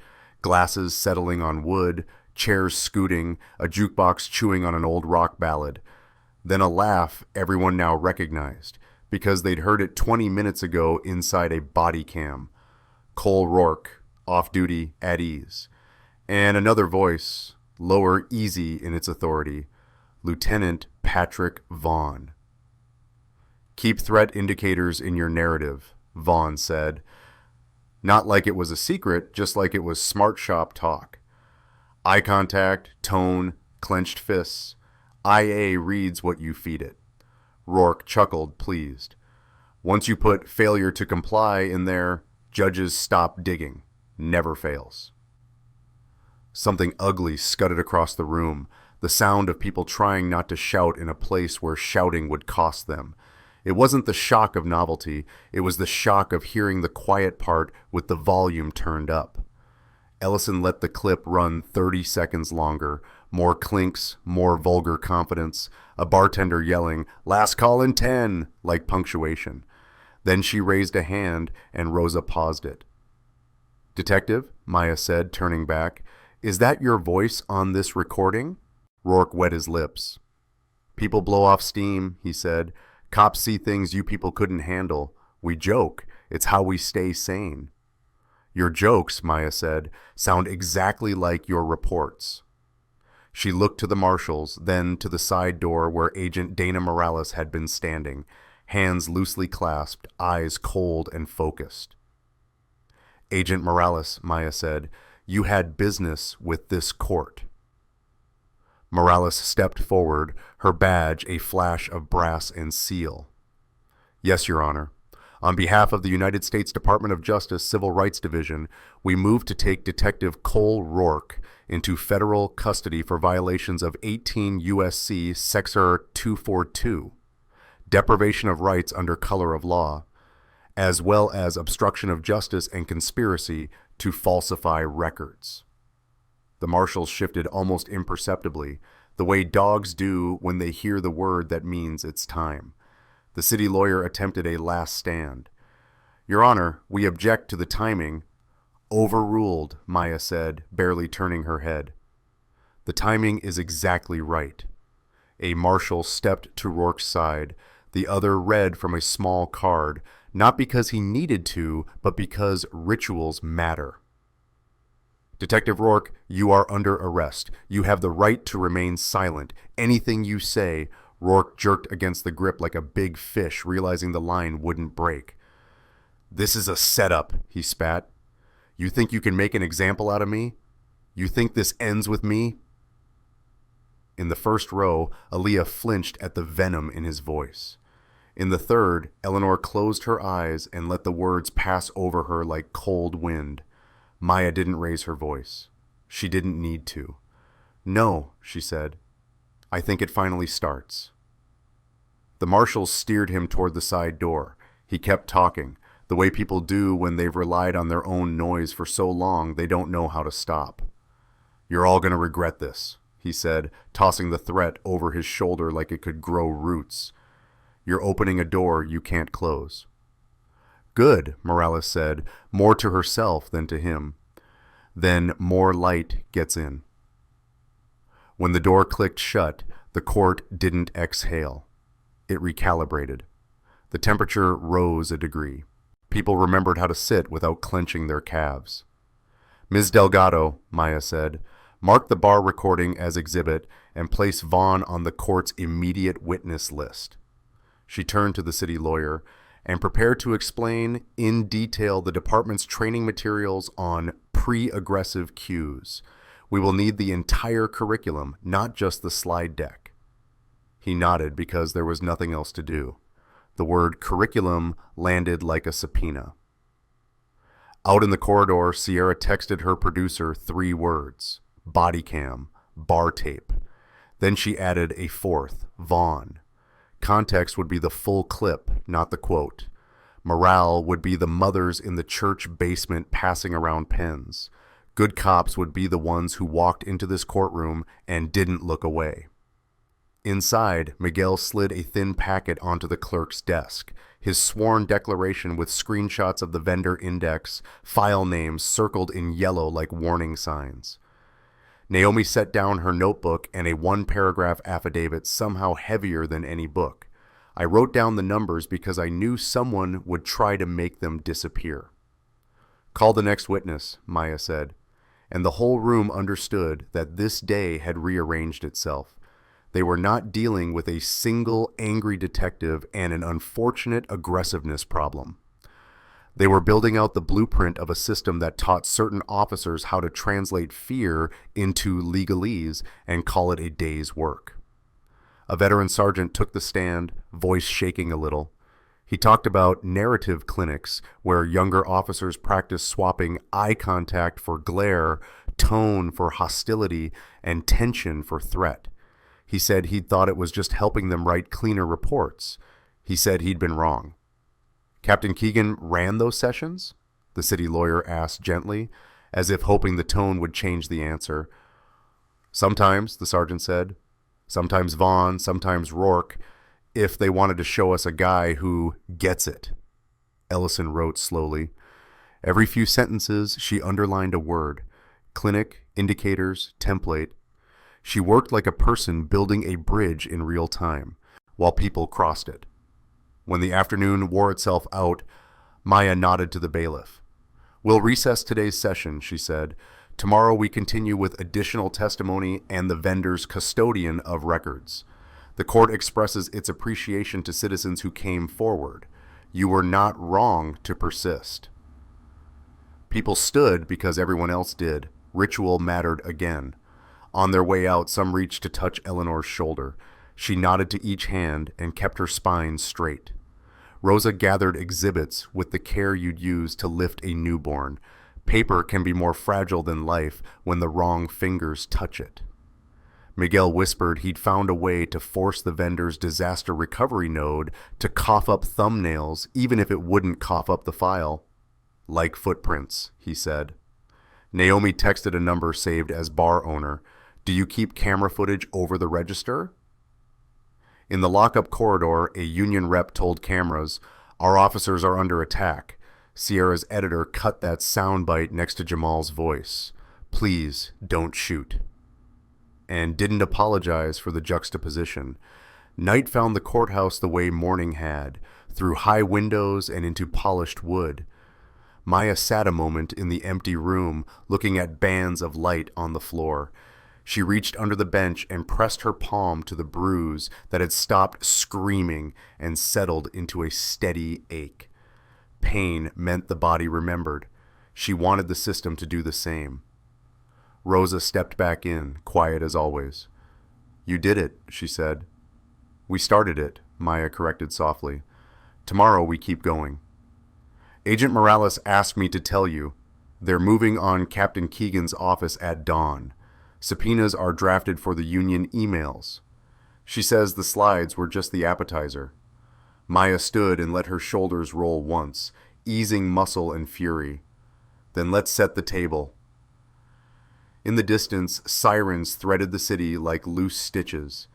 Speaker 1: Glasses settling on wood, chairs scooting, a jukebox chewing on an old rock ballad. Then a laugh everyone now recognized, because they'd heard it 20 minutes ago inside a body cam. Cole Rourke, off-duty, at ease. And another voice, lower easy in its authority, Lieutenant Patrick Vaughn. "Keep threat indicators in your narrative," Vaughn said. Not like it was a secret, just like it was smart shop talk. Eye contact, tone, clenched fists. IA reads what you feed it. Rourke chuckled, pleased. Once you put failure to comply in there, judges stop digging. Never fails. Something ugly scudded across the room, the sound of people trying not to shout in a place where shouting would cost them. It wasn't the shock of novelty, it was the shock of hearing the quiet part with the volume turned up. Ellison let the clip run 30 seconds longer. More clinks, more vulgar confidence, a bartender yelling, "Last call in 10," like punctuation. Then she raised a hand and Rosa paused it. "Detective," Maya said, turning back, "is that your voice on this recording?" Rourke wet his lips. "People blow off steam," he said. "Cops see things you people couldn't handle. We joke. It's how we stay sane." "Your jokes," Maya said, "sound exactly like your reports." She looked to the marshals, then to the side door where Agent Dana Morales had been standing, hands loosely clasped, eyes cold and focused. "Agent Morales," Maya said, "you had business with this court." Morales stepped forward, her badge a flash of brass and seal. "Yes, Your Honor. On behalf of the United States Department of Justice Civil Rights Division, we move to take Detective Cole Rourke into federal custody for violations of 18 U.S.C. Section 242, deprivation of rights under color of law, as well as obstruction of justice and conspiracy to falsify records." The marshals shifted almost imperceptibly, the way dogs do when they hear the word that means it's time. The city lawyer attempted a last stand. "Your Honor, we object to the timing." "Overruled," Maya said, barely turning her head. "The timing is exactly right." A marshal stepped to Rourke's side. The other read from a small card, not because he needed to, but because rituals matter. "Detective Rourke, you are under arrest. You have the right to remain silent. Anything you say—" Rourke jerked against the grip like a big fish, realizing the line wouldn't break. "This is a setup," he spat. "You think you can make an example out of me? You think this ends with me?" In the first row, Aaliyah flinched at the venom in his voice. In the third, Eleanor closed her eyes and let the words pass over her like cold wind. Maya didn't raise her voice. She didn't need to. "No," she said. "I think it finally starts." The marshals steered him toward the side door. He kept talking, the way people do when they've relied on their own noise for so long they don't know how to stop. "You're all going to regret this," he said, tossing the threat over his shoulder like it could grow roots. "You're opening a door you can't close." "Good," Morales said, more to herself than to him. Then more light gets in. When the door clicked shut, the court didn't exhale. It recalibrated. The temperature rose a degree. People remembered how to sit without clenching their calves. "Ms. Delgado," Maya said, "mark the bar recording as exhibit and place Vaughn on the court's immediate witness list." She turned to the city lawyer and prepared to explain in detail the department's training materials on pre-aggressive cues. "We will need the entire curriculum, not just the slide deck." He nodded because there was nothing else to do. The word curriculum landed like a subpoena. Out in the corridor, Sierra texted her producer 3 words: body cam, bar tape. Then she added a fourth, Vaughn. Context would be the full clip, not the quote. Morale would be the mothers in the church basement passing around pens. Good cops would be the ones who walked into this courtroom and didn't look away. Inside, Miguel slid a thin packet onto the clerk's desk, his sworn declaration with screenshots of the vendor index, file names circled in yellow like warning signs. Naomi set down her notebook and a 1-paragraph affidavit somehow heavier than any book. I wrote down the numbers because I knew someone would try to make them disappear. "Call the next witness," Maya said, and the whole room understood that this day had rearranged itself. They were not dealing with a single angry detective and an unfortunate aggressiveness problem. They were building out the blueprint of a system that taught certain officers how to translate fear into legalese and call it a day's work. A veteran sergeant took the stand, voice shaking a little. He talked about narrative clinics where younger officers practice swapping eye contact for glare, tone for hostility, and tension for threat. He said he'd thought it was just helping them write cleaner reports. He said he'd been wrong. "Captain Keegan ran those sessions?" the city lawyer asked gently, as if hoping the tone would change the answer. "Sometimes," the sergeant said. "Sometimes Vaughn, sometimes Rourke, if they wanted to show us a guy who gets it." Ellison wrote slowly. Every few sentences, she underlined a word. Clinic, indicators, template. She worked like a person building a bridge in real time, while people crossed it. When the afternoon wore itself out, Maya nodded to the bailiff. "We'll recess today's session," she said. "Tomorrow we continue with additional testimony and the vendor's custodian of records. The court expresses its appreciation to citizens who came forward. You were not wrong to persist." People stood because everyone else did. Ritual mattered again. On their way out, some reached to touch Eleanor's shoulder. She nodded to each hand and kept her spine straight. Rosa gathered exhibits with the care you'd use to lift a newborn. Paper can be more fragile than life when the wrong fingers touch it. Miguel whispered he'd found a way to force the vendor's disaster recovery node to cough up thumbnails even if it wouldn't cough up the file. "Like footprints," he said. Naomi texted a number saved as bar owner. "Do you keep camera footage over the register?" In the lockup corridor, a union rep told cameras, "Our officers are under attack." Sierra's editor cut that soundbite next to Jamal's voice. "Please, don't shoot." And didn't apologize for the juxtaposition. Night found the courthouse the way morning had, through high windows and into polished wood. Maya sat a moment in the empty room, looking at bands of light on the floor. She reached under the bench and pressed her palm to the bruise that had stopped screaming and settled into a steady ache. Pain meant the body remembered. She wanted the system to do the same. Rosa stepped back in, quiet as always. "You did it," she said. "We started it," Maya corrected softly. Tomorrow we keep going. Agent Morales asked me to tell you. They're moving on Captain Keegan's office at dawn. Subpoenas are drafted for the union emails. She says the slides were just the appetizer. Maya stood and let her shoulders roll once, easing muscle and fury. Then let's set the table. In the distance, sirens threaded the city like loose stitches.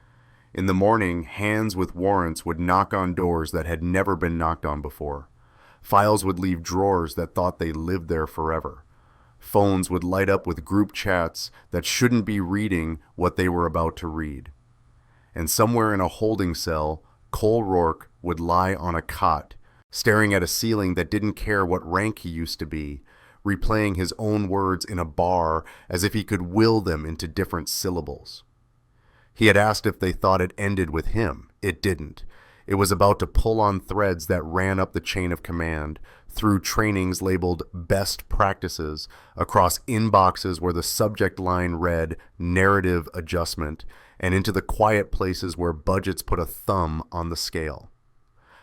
Speaker 1: In the morning, hands with warrants would knock on doors that had never been knocked on before. Files would leave drawers that thought they lived there forever. Phones would light up with group chats that shouldn't be reading what they were about to read. And somewhere in a holding cell, Cole Rourke would lie on a cot, staring at a ceiling that didn't care what rank he used to be, replaying his own words in a bar as if he could will them into different syllables. He had asked if they thought it ended with him. It didn't. It was about to pull on threads that ran up the chain of command, through trainings labeled best practices, across inboxes where the subject line read narrative adjustment, and into the quiet places where budgets put a thumb on the scale.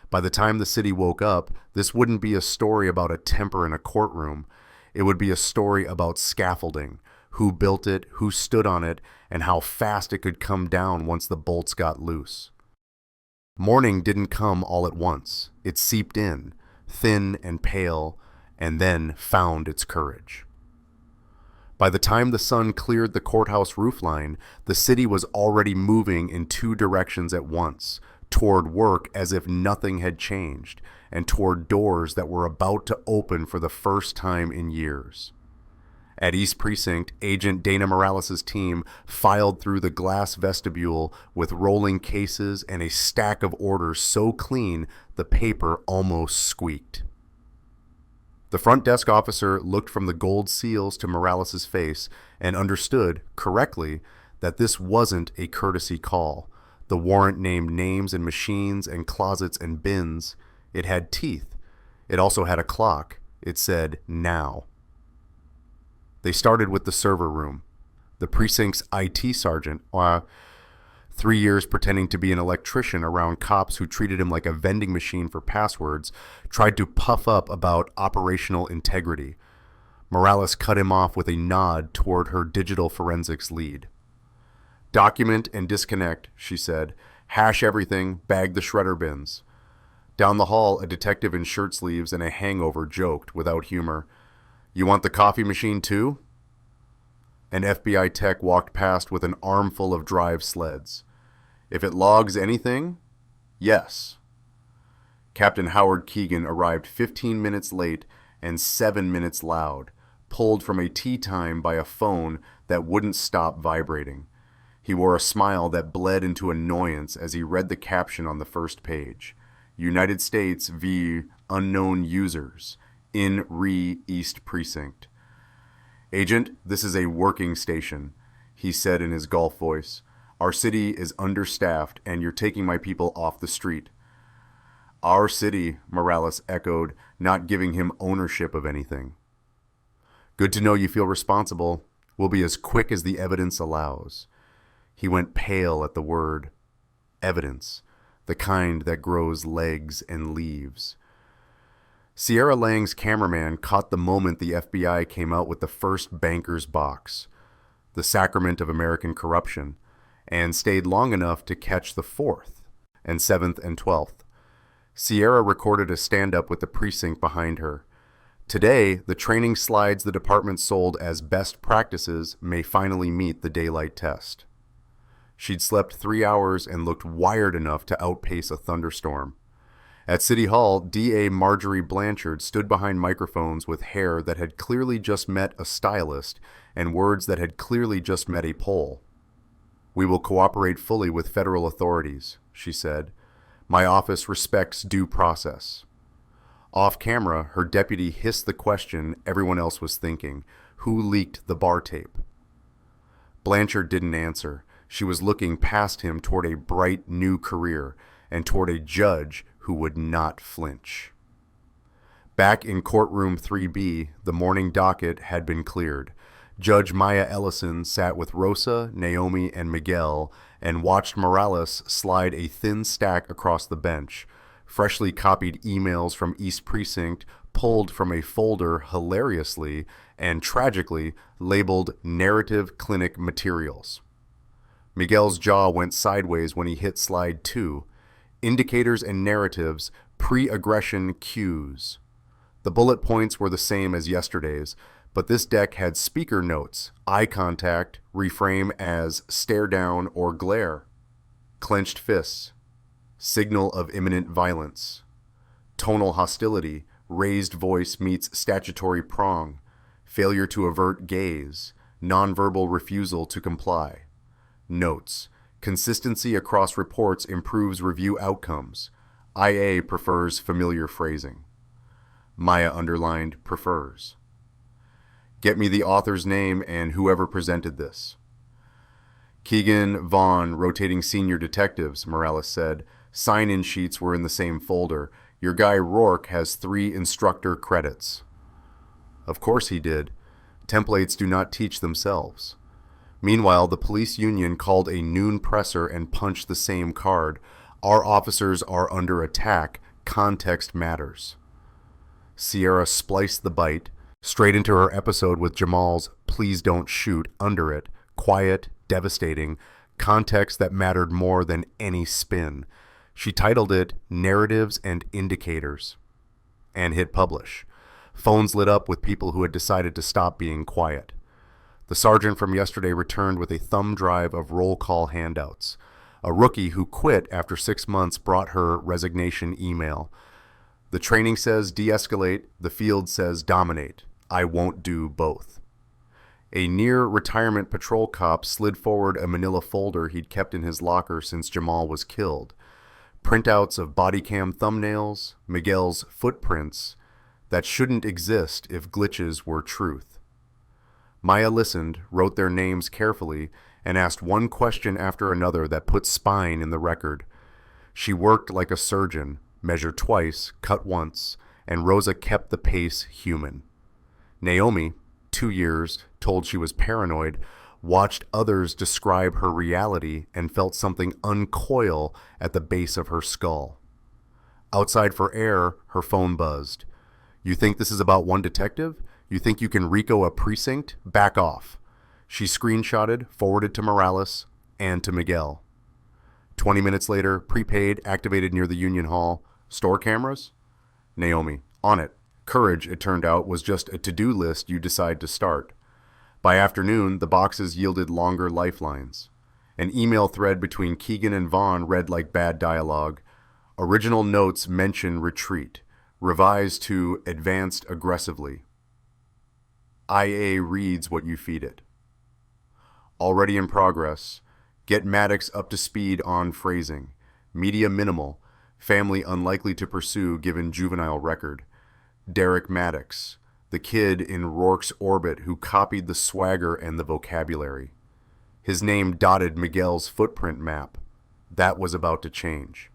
Speaker 1: By the time the city woke up, this wouldn't be a story about a temper in a courtroom. It would be a story about scaffolding, who built it, who stood on it, and how fast it could come down once the bolts got loose. Morning didn't come all at once. It seeped in, thin and pale, and then found its courage. By the time the sun cleared the courthouse roofline, the city was already moving in two directions at once, toward work as if nothing had changed, and toward doors that were about to open for the first time in years. At East Precinct, Agent Dana Morales' team filed through the glass vestibule with rolling cases and a stack of orders so clean the paper almost squeaked. The front desk officer looked from the gold seals to Morales' face and understood, correctly, that this wasn't a courtesy call. The warrant named names and machines and closets and bins. It had teeth. It also had a clock. It said, now. They started with the server room. The precinct's IT sergeant, 3 years pretending to be an electrician around cops who treated him like a vending machine for passwords, tried to puff up about operational integrity. Morales cut him off with a nod toward her digital forensics lead. Document and disconnect, she said. Hash everything, bag the shredder bins. Down the hall, a detective in shirt sleeves and a hangover joked, without humor, "You want the coffee machine too?" An FBI tech walked past with an armful of drive sleds. "If it logs anything, yes." Captain Howard Keegan arrived 15 minutes late and 7 minutes loud, pulled from a tea time by a phone that wouldn't stop vibrating. He wore a smile that bled into annoyance as he read the caption on the first page. United States v. Unknown Users. In East Precinct. "Agent, this is a working station," he said in his golf voice. "Our city is understaffed and you're taking my people off the street." "Our city," Morales echoed, not giving him ownership of anything. "Good to know you feel responsible. We'll be as quick as the evidence allows." He went pale at the word. Evidence. The kind that grows legs and leaves. Sierra Lang's cameraman caught the moment the FBI came out with the first banker's box, the sacrament of American corruption, and stayed long enough to catch the 4th and 7th and 12th. Sierra recorded a stand-up with the precinct behind her. Today, the training slides the department sold as best practices may finally meet the daylight test. She'd slept 3 hours and looked wired enough to outpace a thunderstorm. At City Hall, DA Marjorie Blanchard stood behind microphones with hair that had clearly just met a stylist and words that had clearly just met a poll. "We will cooperate fully with federal authorities," she said. "My office respects due process." Off camera, her deputy hissed the question everyone else was thinking. Who leaked the bar tape? Blanchard didn't answer. She was looking past him toward a bright new career and toward a judge who would not flinch. Back in courtroom 3B, the morning docket had been cleared. Judge Maya Ellison sat with Rosa, Naomi, and Miguel and watched Morales slide a thin stack across the bench, freshly copied emails from East Precinct pulled from a folder hilariously and tragically labeled Narrative Clinic Materials. Miguel's jaw went sideways when he hit slide 2, Indicators and Narratives, Pre-Aggression Cues. The bullet points were the same as yesterday's, but this deck had speaker notes, eye contact, reframe as stare down or glare, clenched fists, signal of imminent violence, tonal hostility, raised voice meets statutory prong, failure to avert gaze, nonverbal refusal to comply. Notes, consistency across reports improves review outcomes. IA prefers familiar phrasing. Maya underlined prefers. Get me the author's name and whoever presented this. Keegan, Vaughn, rotating senior detectives, Morales said. Sign-in sheets were in the same folder. Your guy Rourke has 3 instructor credits. Of course he did. Templates do not teach themselves. Meanwhile, the police union called a noon presser and punched the same card. Our officers are under attack. Context matters. Sierra spliced the bite straight into her episode with Jamal's Please Don't Shoot under it. Quiet, devastating, context that mattered more than any spin. She titled it Narratives and Indicators and hit publish. Phones lit up with people who had decided to stop being quiet. The sergeant from yesterday returned with a thumb drive of roll call handouts. A rookie who quit after 6 months brought her resignation email. The training says de-escalate, the field says dominate. I won't do both. A near-retirement patrol cop slid forward a manila folder he'd kept in his locker since Jamal was killed. Printouts of body cam thumbnails, Miguel's footprints, that shouldn't exist if glitches were truth. Maya listened, wrote their names carefully, and asked one question after another that put spine in the record. She worked like a surgeon, measured twice, cut once, and Rosa kept the pace human. Naomi, 2 years, told she was paranoid, watched others describe her reality and felt something uncoil at the base of her skull. Outside for air, her phone buzzed. You think this is about one detective? You think you can RICO a precinct? Back off. She screenshotted, forwarded to Morales and to Miguel. 20 minutes later, prepaid, activated near the Union Hall. Store cameras? Naomi, on it. Courage, it turned out, was just a to-do list you decide to start. By afternoon, the boxes yielded longer lifelines. An email thread between Keegan and Vaughn read like bad dialogue. Original notes mention retreat. Revised to advanced aggressively. IA reads what you feed it. Already in progress. Get Maddox up to speed on phrasing. Media minimal. Family unlikely to pursue given juvenile record. Derek Maddox, the kid in Rourke's orbit who copied the swagger and the vocabulary. His name dotted Miguel's footprint map. That was about to change.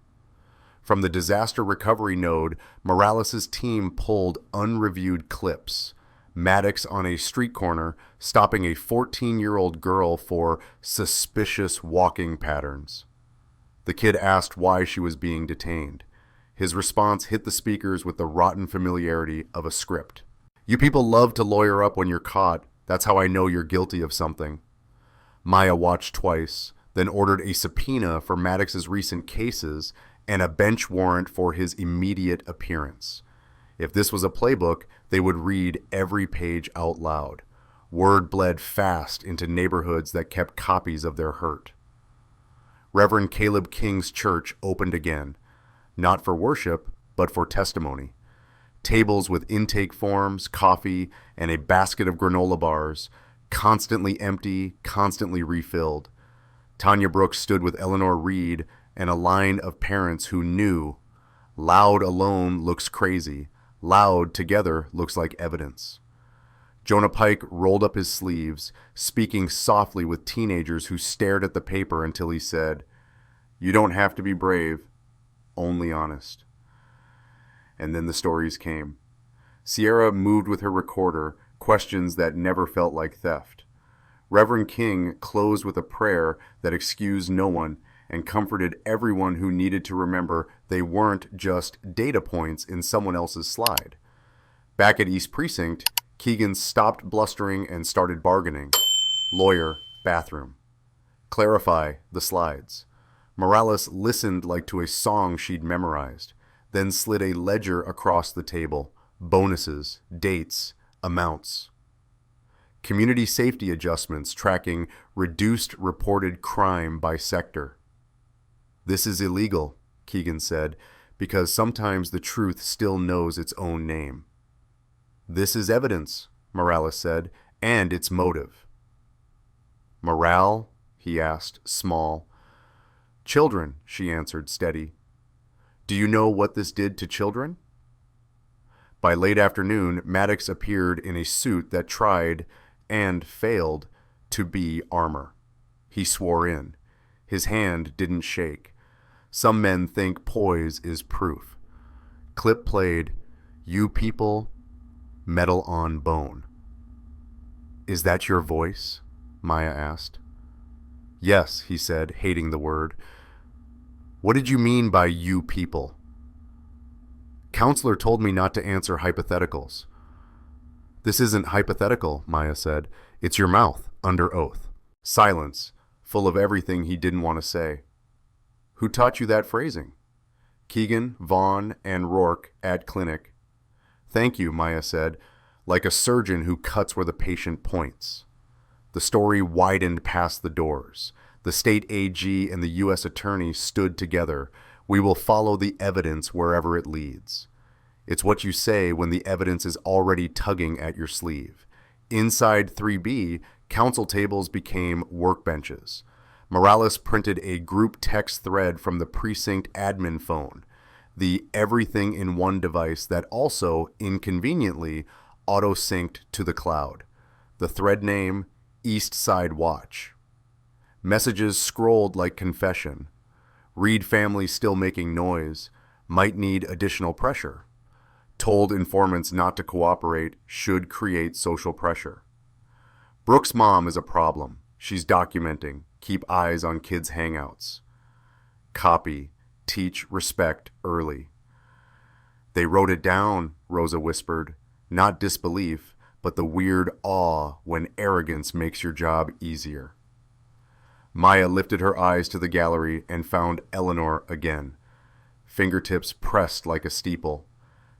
Speaker 1: From the disaster recovery node, Morales' team pulled unreviewed clips. Maddox on a street corner, stopping a 14-year-old girl for suspicious walking patterns. The kid asked why she was being detained. His response hit the speakers with the rotten familiarity of a script. You people love to lawyer up when you're caught. That's how I know you're guilty of something. Maya watched twice, then ordered a subpoena for Maddox's recent cases and a bench warrant for his immediate appearance. If this was a playbook, they would read every page out loud. Word bled fast into neighborhoods that kept copies of their hurt. Reverend Caleb King's church opened again, not for worship, but for testimony. Tables with intake forms, coffee, and a basket of granola bars, constantly empty, constantly refilled. Tanya Brooks stood with Eleanor Reed and a line of parents who knew loud alone looks crazy, loud together looks like evidence. Jonah Pike rolled up his sleeves, speaking softly with teenagers who stared at the paper until he said, "You don't have to be brave, only honest." And then the stories came. Sierra moved with her recorder, questions that never felt like theft. Reverend King closed with a prayer that excused no one and comforted everyone who needed to remember they weren't just data points in someone else's slide. Back at East Precinct, Keegan stopped blustering and started bargaining. Lawyer, bathroom. Clarify the slides. Morales listened like to a song she'd memorized, then slid a ledger across the table. Bonuses, dates, amounts. Community safety adjustments tracking reduced reported crime by sector. This is illegal, Keegan said, because sometimes the truth still knows its own name. This is evidence, Morales said, and its motive. Morale? He asked, small. Children, she answered, steady. Do you know what this did to children? By late afternoon, Maddox appeared in a suit that tried, and failed, to be armor. He swore in. His hand didn't shake. Some men think poise is proof. Clip played, you people, metal on bone. Is that your voice? Maya asked. Yes, he said, hating the word. What did you mean by you people? Counselor told me not to answer hypotheticals. This isn't hypothetical, Maya said. It's your mouth, under oath. Silence, full of everything he didn't want to say. Who taught you that phrasing? Keegan, Vaughn, and Rourke at clinic. Thank you, Maya said, like a surgeon who cuts where the patient points. The story widened past the doors. The state AG and the U.S. attorney stood together. We will follow the evidence wherever it leads. It's what you say when the evidence is already tugging at your sleeve. Inside 3B, counsel tables became workbenches. Morales printed a group text thread from the precinct admin phone, the everything in one device that also, inconveniently, auto-synced to the cloud. The thread name, East Side Watch. Messages scrolled like confession. Reed family still making noise. Might need additional pressure. Told informants not to cooperate should create social pressure. Brooke's mom is a problem. She's documenting. Keep eyes on kids' hangouts. Copy. Teach respect early. They wrote it down, Rosa whispered. Not disbelief, but the weird awe when arrogance makes your job easier. Maya lifted her eyes to the gallery and found Eleanor again. Fingertips pressed like a steeple.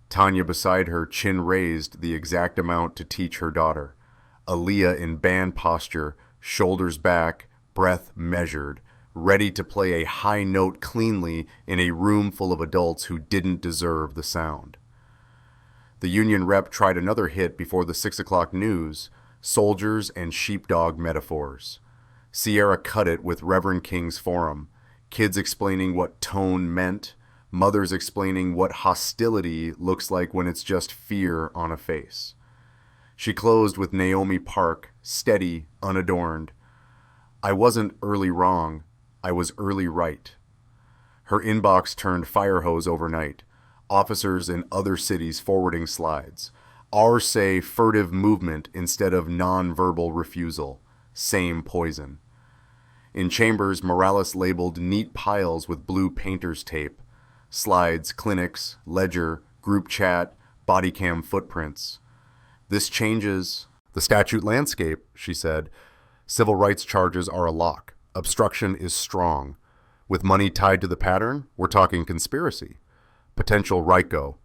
Speaker 1: Tanya beside her, chin raised the exact amount to teach her daughter. Aaliyah in band posture, shoulders back, breath measured, ready to play a high note cleanly in a room full of adults who didn't deserve the sound. The union rep tried another hit before the 6 o'clock news, soldiers and sheepdog metaphors. Sierra cut it with Reverend King's forum, kids explaining what tone meant, mothers explaining what hostility looks like when it's just fear on a face. She closed with Naomi Park, steady, unadorned. I wasn't early wrong, I was early right. Her inbox turned fire hose overnight. Officers in other cities forwarding slides. Ours say furtive movement instead of non-verbal refusal. Same poison. In chambers, Morales labeled neat piles with blue painter's tape. Slides, clinics, ledger, group chat, body cam footprints. This changes the statute landscape, she said. Civil rights charges are a lock. Obstruction is strong. With money tied to the pattern, we're talking conspiracy. Potential RICO.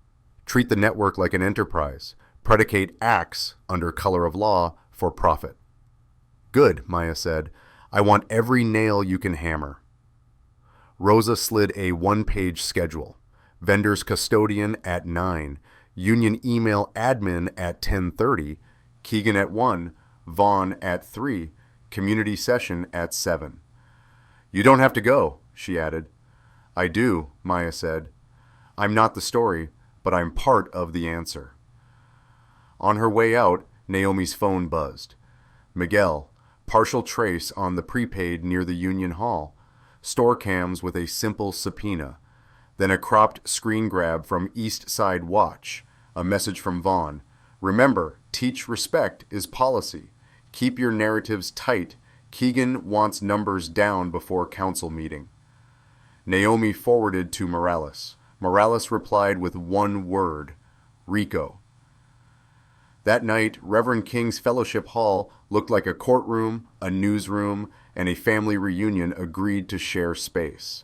Speaker 1: Treat the network like an enterprise. Predicate acts under color of law for profit. Good, Maya said. I want every nail you can hammer. Rosa slid a one-page schedule. Vendor's custodian at 9. Union email admin at 10:30. Keegan at 1. Vaughn at 3. Community session at 7. You don't have to go, she added. I do, Maya said. I'm not the story, but I'm part of the answer. On her way out, Naomi's phone buzzed. Miguel, partial trace on the prepaid near the Union Hall. Store cams with a simple subpoena. Then a cropped screen grab from East Side Watch. A message from Vaughn. Remember, teach respect is policy. Keep your narratives tight. Keegan wants numbers down before council meeting. Naomi forwarded to Morales. Morales replied with one word, Rico. That night, Reverend King's Fellowship Hall looked like a courtroom, a newsroom, and a family reunion agreed to share space.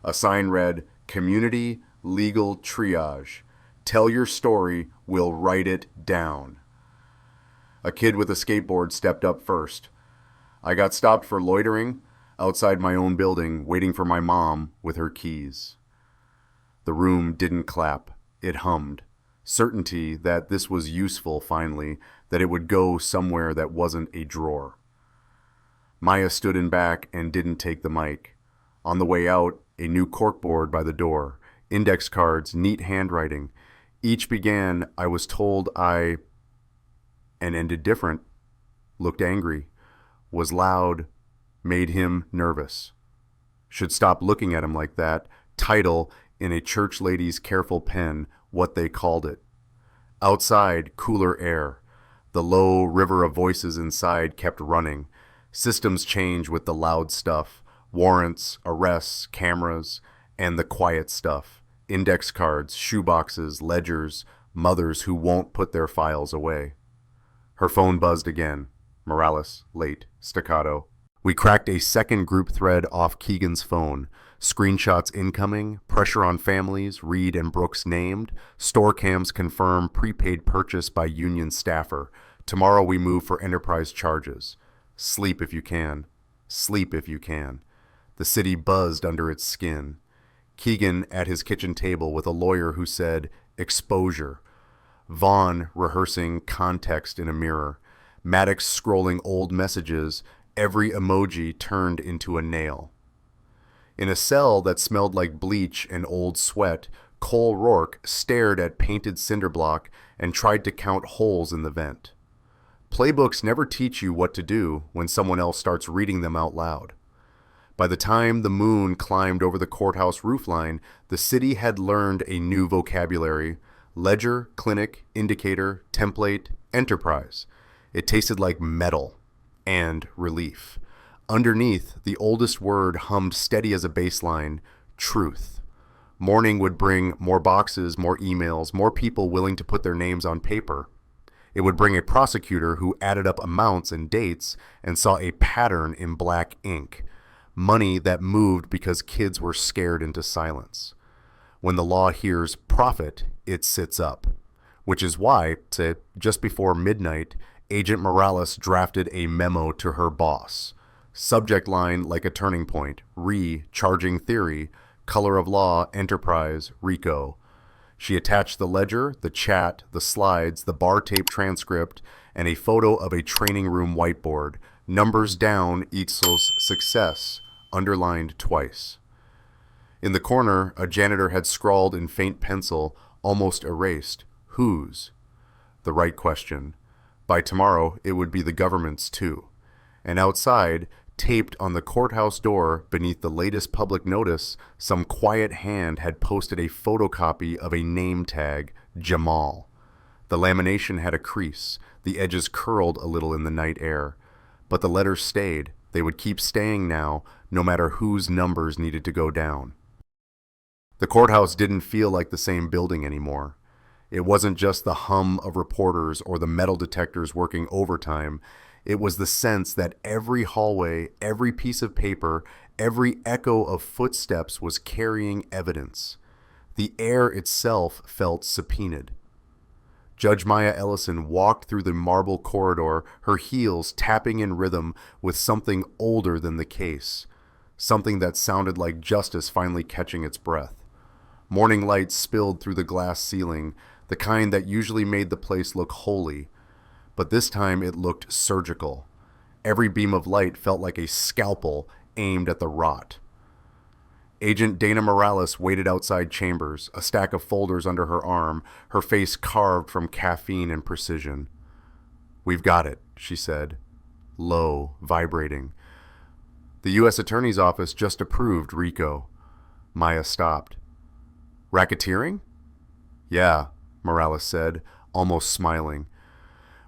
Speaker 1: A sign read, Community Legal Triage. Tell your story, we'll write it down. A kid with a skateboard stepped up first. I got stopped for loitering outside my own building, waiting for my mom with her keys. The room didn't clap. It hummed. Certainty that this was useful finally, that it would go somewhere that wasn't a drawer. Maya stood in back and didn't take the mic. On the way out, a new corkboard by the door, index cards, neat handwriting. Each began, I was told I, and ended different, looked angry, was loud, made him nervous. Should stop looking at him like that. Title, in a church lady's careful pen, what they called it. Outside, cooler air. The low river of voices inside kept running. Systems change with the loud stuff. Warrants, arrests, cameras, and the quiet stuff. Index cards, shoeboxes, ledgers, mothers who won't put their files away. Her phone buzzed again. Morales, late, staccato. We cracked a second group thread off Keegan's phone. Screenshots incoming, pressure on families, Reed and Brooks named, store cams confirm prepaid purchase by union staffer. Tomorrow we move for enterprise charges. Sleep if you can. Sleep if you can. The city buzzed under its skin. Keegan at his kitchen table with a lawyer who said, exposure. Vaughn rehearsing context in a mirror. Maddox scrolling old messages, every emoji turned into a nail. In a cell that smelled like bleach and old sweat, Cole Rourke stared at painted cinder block and tried to count holes in the vent. Playbooks never teach you what to do when someone else starts reading them out loud. By the time the moon climbed over the courthouse roofline, the city had learned a new vocabulary: ledger, clinic, indicator, template, enterprise. It tasted like metal and relief. Underneath, the oldest word hummed steady as a baseline, truth. Morning would bring more boxes, more emails, more people willing to put their names on paper. It would bring a prosecutor who added up amounts and dates and saw a pattern in black ink. Money that moved because kids were scared into silence. When the law hears profit, it sits up. Which is why, just before midnight, Agent Morales drafted a memo to her boss. Subject line like a turning point, charging theory, color of law, enterprise, RICO. She attached the ledger, the chat, the slides, the bar tape transcript, and a photo of a training room whiteboard. Numbers down equals success, underlined twice. In the corner, a janitor had scrawled in faint pencil, almost erased, whose? The right question. By tomorrow, it would be the government's too. And outside, taped on the courthouse door beneath the latest public notice, some quiet hand had posted a photocopy of a name tag, Jamal. The lamination had a crease, the edges curled a little in the night air. But the letters stayed. They would keep staying now, no matter whose numbers needed to go down. The courthouse didn't feel like the same building anymore. It wasn't just the hum of reporters or the metal detectors working overtime. It was the sense that every hallway, every piece of paper, every echo of footsteps was carrying evidence. The air itself felt subpoenaed. Judge Maya Ellison walked through the marble corridor, her heels tapping in rhythm with something older than the case, something that sounded like justice finally catching its breath. Morning light spilled through the glass ceiling, the kind that usually made the place look holy. But this time it looked surgical. Every beam of light felt like a scalpel aimed at the rot. Agent Dana Morales waited outside chambers, a stack of folders under her arm, her face carved from caffeine and precision. "We've got it," she said, low, vibrating. "The U.S. Attorney's Office just approved RICO." Maya stopped. "Racketeering?" "Yeah," Morales said, almost smiling.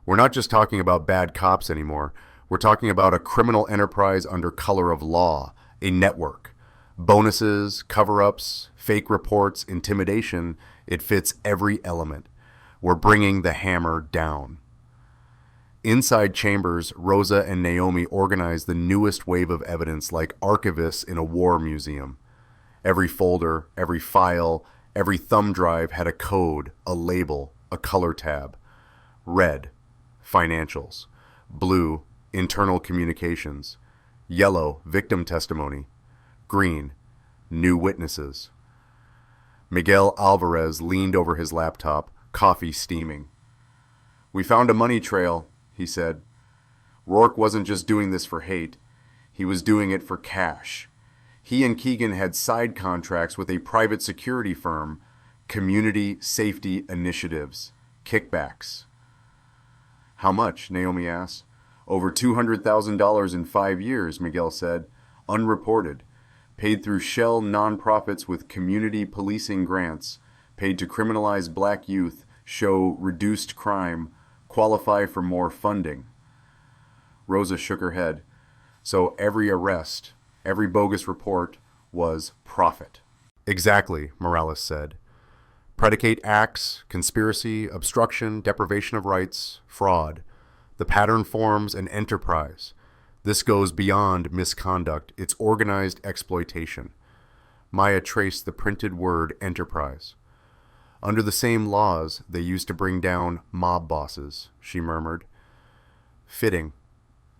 Speaker 1: We're not just talking about bad cops anymore. We're talking about a criminal enterprise under color of law, a network. Bonuses, cover-ups, fake reports, intimidation, it fits every element. We're bringing the hammer down. Inside chambers, Rosa and Naomi organized the newest wave of evidence like archivists in a war museum. Every folder, every file, every thumb drive had a code, a label, a color tab. Red, financials. Blue, internal communications. Yellow, victim testimony. Green, new witnesses. Miguel Alvarez leaned over his laptop, coffee steaming. "We found a money trail," he said. "Rourke wasn't just doing this for hate. He was doing it for cash. He and Keegan had side contracts with a private security firm, Community Safety Initiatives, kickbacks." "How much?" Naomi asked. "Over $200,000 in 5 years, Miguel said. Unreported. Paid through shell nonprofits with community policing grants. Paid to criminalize black youth, show reduced crime, qualify for more funding." Rosa shook her head. So every arrest, every bogus report was profit. "Exactly," Morales said. "Predicate acts, conspiracy, obstruction, deprivation of rights, fraud. The pattern forms an enterprise. This goes beyond misconduct. It's organized exploitation." Maya traced the printed word enterprise. "Under the same laws they used to bring down mob bosses," she murmured. "Fitting."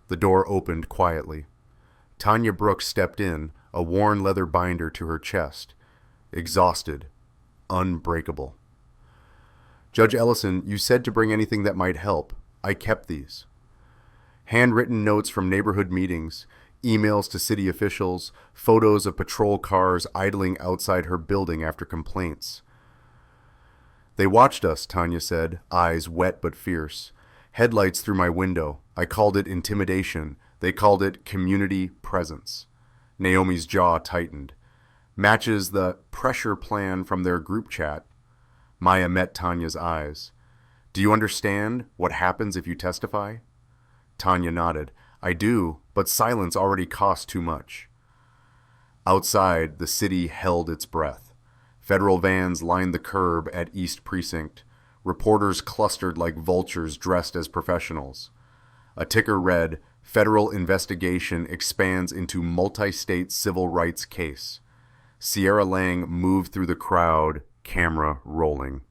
Speaker 1: The door opened quietly. Tanya Brooks stepped in, a worn leather binder to her chest. Exhausted. Unbreakable. "Judge Ellison, you said to bring anything that might help. I kept these." Handwritten notes from neighborhood meetings, emails to city officials, photos of patrol cars idling outside her building after complaints. "They watched us," Tanya said, eyes wet but fierce. "Headlights through my window. I called it intimidation. They called it community presence." Naomi's jaw tightened. "Matches the pressure plan from their group chat." Maya met Tanya's eyes. "Do you understand what happens if you testify?" Tanya nodded. "I do, but silence already costs too much." Outside, the city held its breath. Federal vans lined the curb at East Precinct. Reporters clustered like vultures dressed as professionals. A ticker read, "Federal investigation expands into multi-state civil rights case." Sierra Lang moved through the crowd, camera rolling.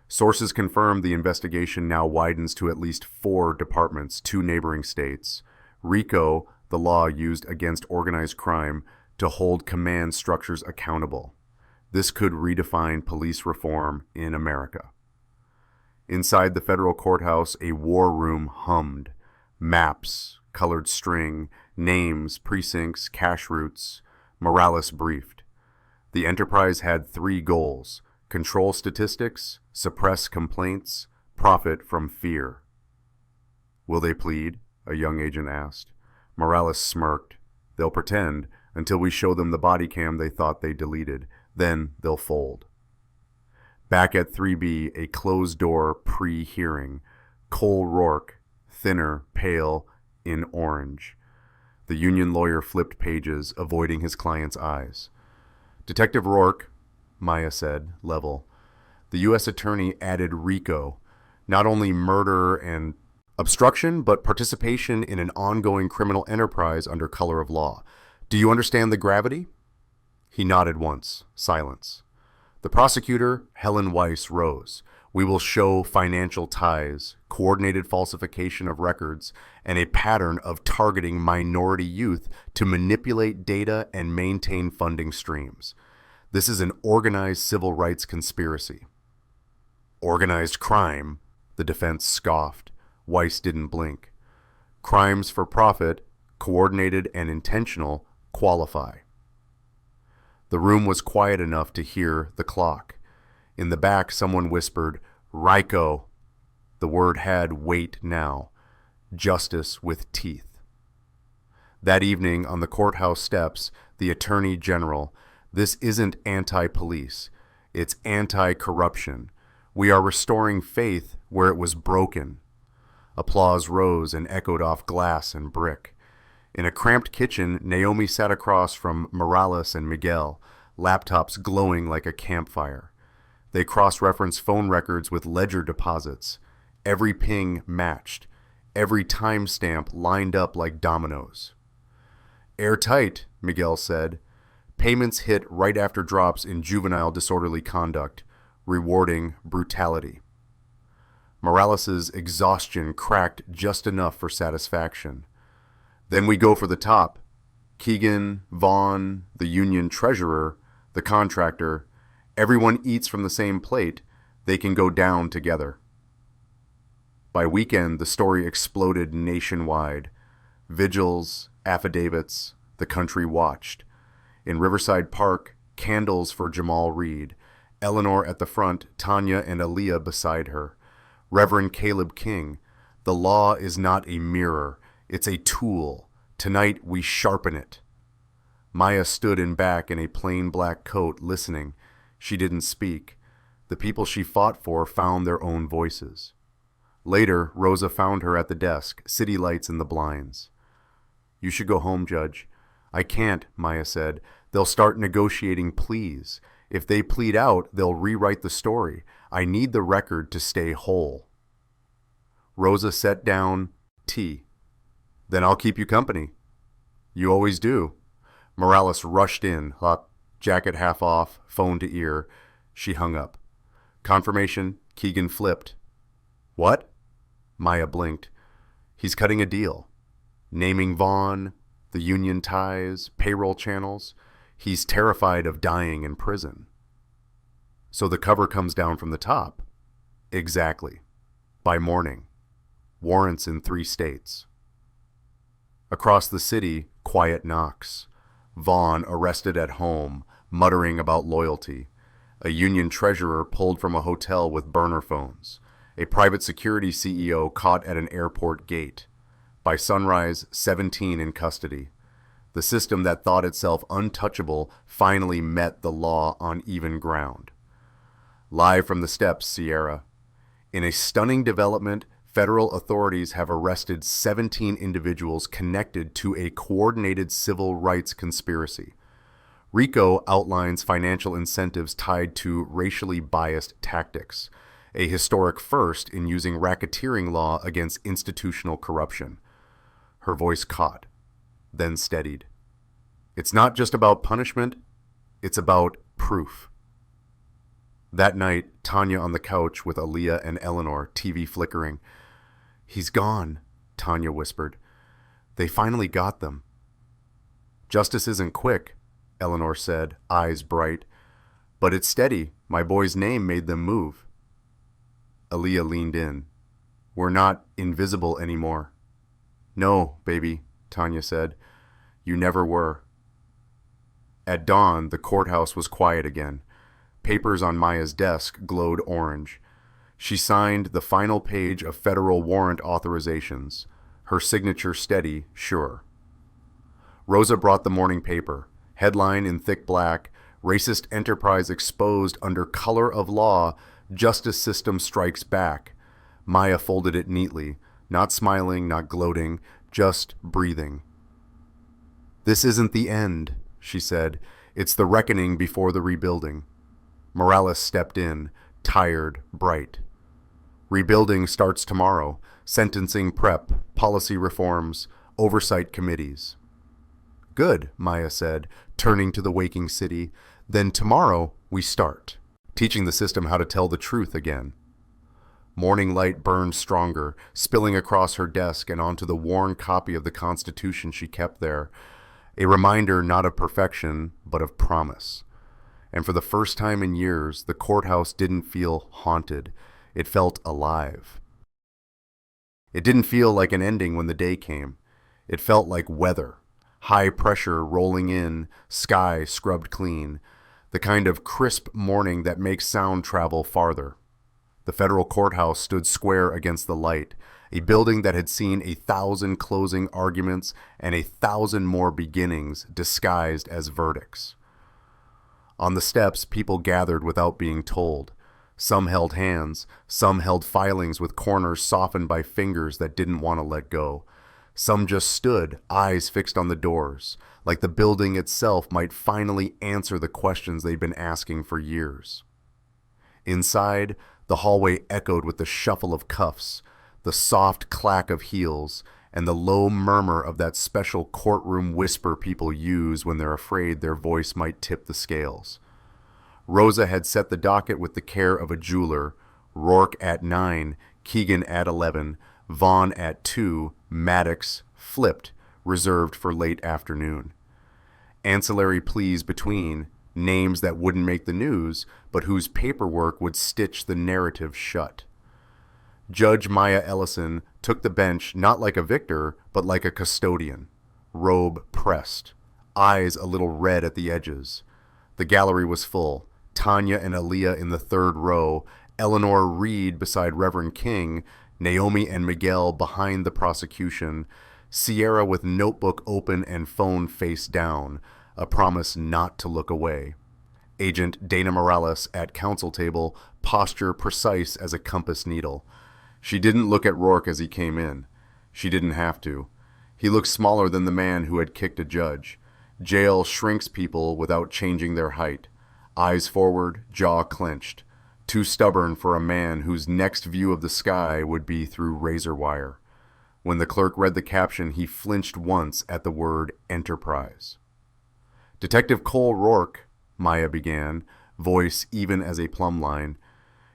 Speaker 1: Sources confirmed the investigation now widens to at least 4 departments, 2 neighboring states. RICO, the law used against organized crime, to hold command structures accountable. This could redefine police reform in America. Inside the federal courthouse, a war room hummed. Maps, colored string, names, precincts, cash routes. Morales briefed. The enterprise had 3 goals: control statistics, suppress complaints, profit from fear. "Will they plead?" a young agent asked. Morales smirked. "They'll pretend until we show them the body cam they thought they deleted. Then they'll fold." Back at 3B, a closed-door pre-hearing. Cole Rourke, thinner, pale, in orange. The union lawyer flipped pages, avoiding his client's eyes. "Detective Rourke," Maya said, level. "The U.S. attorney added RICO, not only murder and obstruction, but participation in an ongoing criminal enterprise under color of law. Do you understand the gravity?" He nodded once. Silence. The prosecutor, Helen Weiss, rose. "We will show financial ties, coordinated falsification of records, and a pattern of targeting minority youth to manipulate data and maintain funding streams. This is an organized civil rights conspiracy." "Organized crime," the defense scoffed. Weiss didn't blink. "Crimes for profit, coordinated and intentional, qualify." The room was quiet enough to hear the clock. In the back, someone whispered, "RICO." The word had weight now. Justice with teeth. That evening, on the courthouse steps, the Attorney General, "This isn't anti-police. It's anti-corruption. We are restoring faith where it was broken." Applause rose and echoed off glass and brick. In a cramped kitchen, Naomi sat across from Morales and Miguel, laptops glowing like a campfire. They cross-referenced phone records with ledger deposits. Every ping matched. Every timestamp lined up like dominoes. "Airtight," Miguel said. "Payments hit right after drops in juvenile disorderly conduct, rewarding brutality." Morales's exhaustion cracked just enough for satisfaction. "Then we go for the top. Keegan, Vaughn, the union treasurer, the contractor, everyone eats from the same plate. They can go down together." By weekend, the story exploded nationwide. Vigils, affidavits, the country watched. In Riverside Park, candles for Jamal Reed, Eleanor at the front, Tanya and Aaliyah beside her. Reverend Caleb King, "The law is not a mirror, it's a tool. Tonight we sharpen it." Maya stood in back in a plain black coat, listening. She didn't speak. The people she fought for found their own voices. Later, Rosa found her at the desk, city lights in the blinds. "You should go home, Judge." "I can't," Maya said. "They'll start negotiating pleas. If they plead out, they'll rewrite the story. I need the record to stay whole." Rosa set down tea. "Then I'll keep you company." "You always do." Morales rushed in, hot, jacket half off, phone to ear. She hung up. "Confirmation," Keegan flipped. "What?" Maya blinked. "He's cutting a deal. Naming Vaughn, the union ties, payroll channels. He's terrified of dying in prison." "So the cover comes down from the top?" "Exactly. By morning. Warrants in 3 states. Across the city, quiet knocks. Vaughn arrested at home, muttering about loyalty. A union treasurer pulled from a hotel with burner phones. A private security CEO caught at an airport gate. By sunrise, 17 in custody. The system that thought itself untouchable finally met the law on even ground. Live from the steps, Sierra. In a stunning development, federal authorities have arrested 17 individuals connected to a coordinated civil rights conspiracy. RICO outlines financial incentives tied to racially biased tactics, a historic first in using racketeering law against institutional corruption. Her voice caught, then steadied. "It's not just about punishment, it's about proof." That night, Tanya on the couch with Aaliyah and Eleanor, TV flickering. "He's gone," Tanya whispered. "They finally got them." "Justice isn't quick," Eleanor said, eyes bright. "But it's steady. My boy's name made them move." Aaliyah leaned in. "We're not invisible anymore." "No, baby," Tanya said. "You never were." At dawn, the courthouse was quiet again. Papers on Maya's desk glowed orange. She signed the final page of federal warrant authorizations, her signature steady, sure. Rosa brought the morning paper. Headline in thick black, "Racist Enterprise Exposed Under Color of Law, Justice System Strikes Back." Maya folded it neatly, not smiling, not gloating, just breathing. "This isn't the end," she said. "It's the reckoning before the rebuilding." Morales stepped in, tired, bright. "Rebuilding starts tomorrow. Sentencing prep, policy reforms, oversight committees." "Good," Maya said, turning to the waking city. "Then tomorrow we start, teaching the system how to tell the truth again." Morning light burned stronger, spilling across her desk and onto the worn copy of the Constitution she kept there. A reminder not of perfection, but of promise. And for the first time in years, the courthouse didn't feel haunted. It felt alive. It didn't feel like an ending when the day came. It felt like weather. High pressure rolling in, sky scrubbed clean. The kind of crisp morning that makes sound travel farther. The federal courthouse stood square against the light, a building that had seen 1,000 closing arguments and 1,000 more beginnings disguised as verdicts. On the steps, people gathered without being told. Some held hands, some held filings with corners softened by fingers that didn't want to let go. Some just stood, eyes fixed on the doors, like the building itself might finally answer the questions they'd been asking for years. Inside, the hallway echoed with the shuffle of cuffs, the soft clack of heels, and the low murmur of that special courtroom whisper people use when they're afraid their voice might tip the scales. Rosa had set the docket with the care of a jeweler, Rourke at 9, Keegan at 11, Vaughn at 2, Maddox, flipped, reserved for late afternoon. Ancillary pleas between, names that wouldn't make the news, but whose paperwork would stitch the narrative shut. Judge Maya Ellison took the bench not like a victor, but like a custodian, robe pressed, eyes a little red at the edges. The gallery was full. Tanya and Aaliyah in the third row, Eleanor Reed beside Reverend King, Naomi and Miguel behind the prosecution, Sierra with notebook open and phone face down, a promise not to look away. Agent Dana Morales at counsel table, posture precise as a compass needle. She didn't look at Rourke as he came in. She didn't have to. He looked smaller than the man who had kicked a judge. Jail shrinks people without changing their height. Eyes forward, jaw clenched. Too stubborn for a man whose next view of the sky would be through razor wire. When the clerk read the caption, he flinched once at the word Enterprise. Detective Cole Rourke, Maya began, voice even as a plumb line,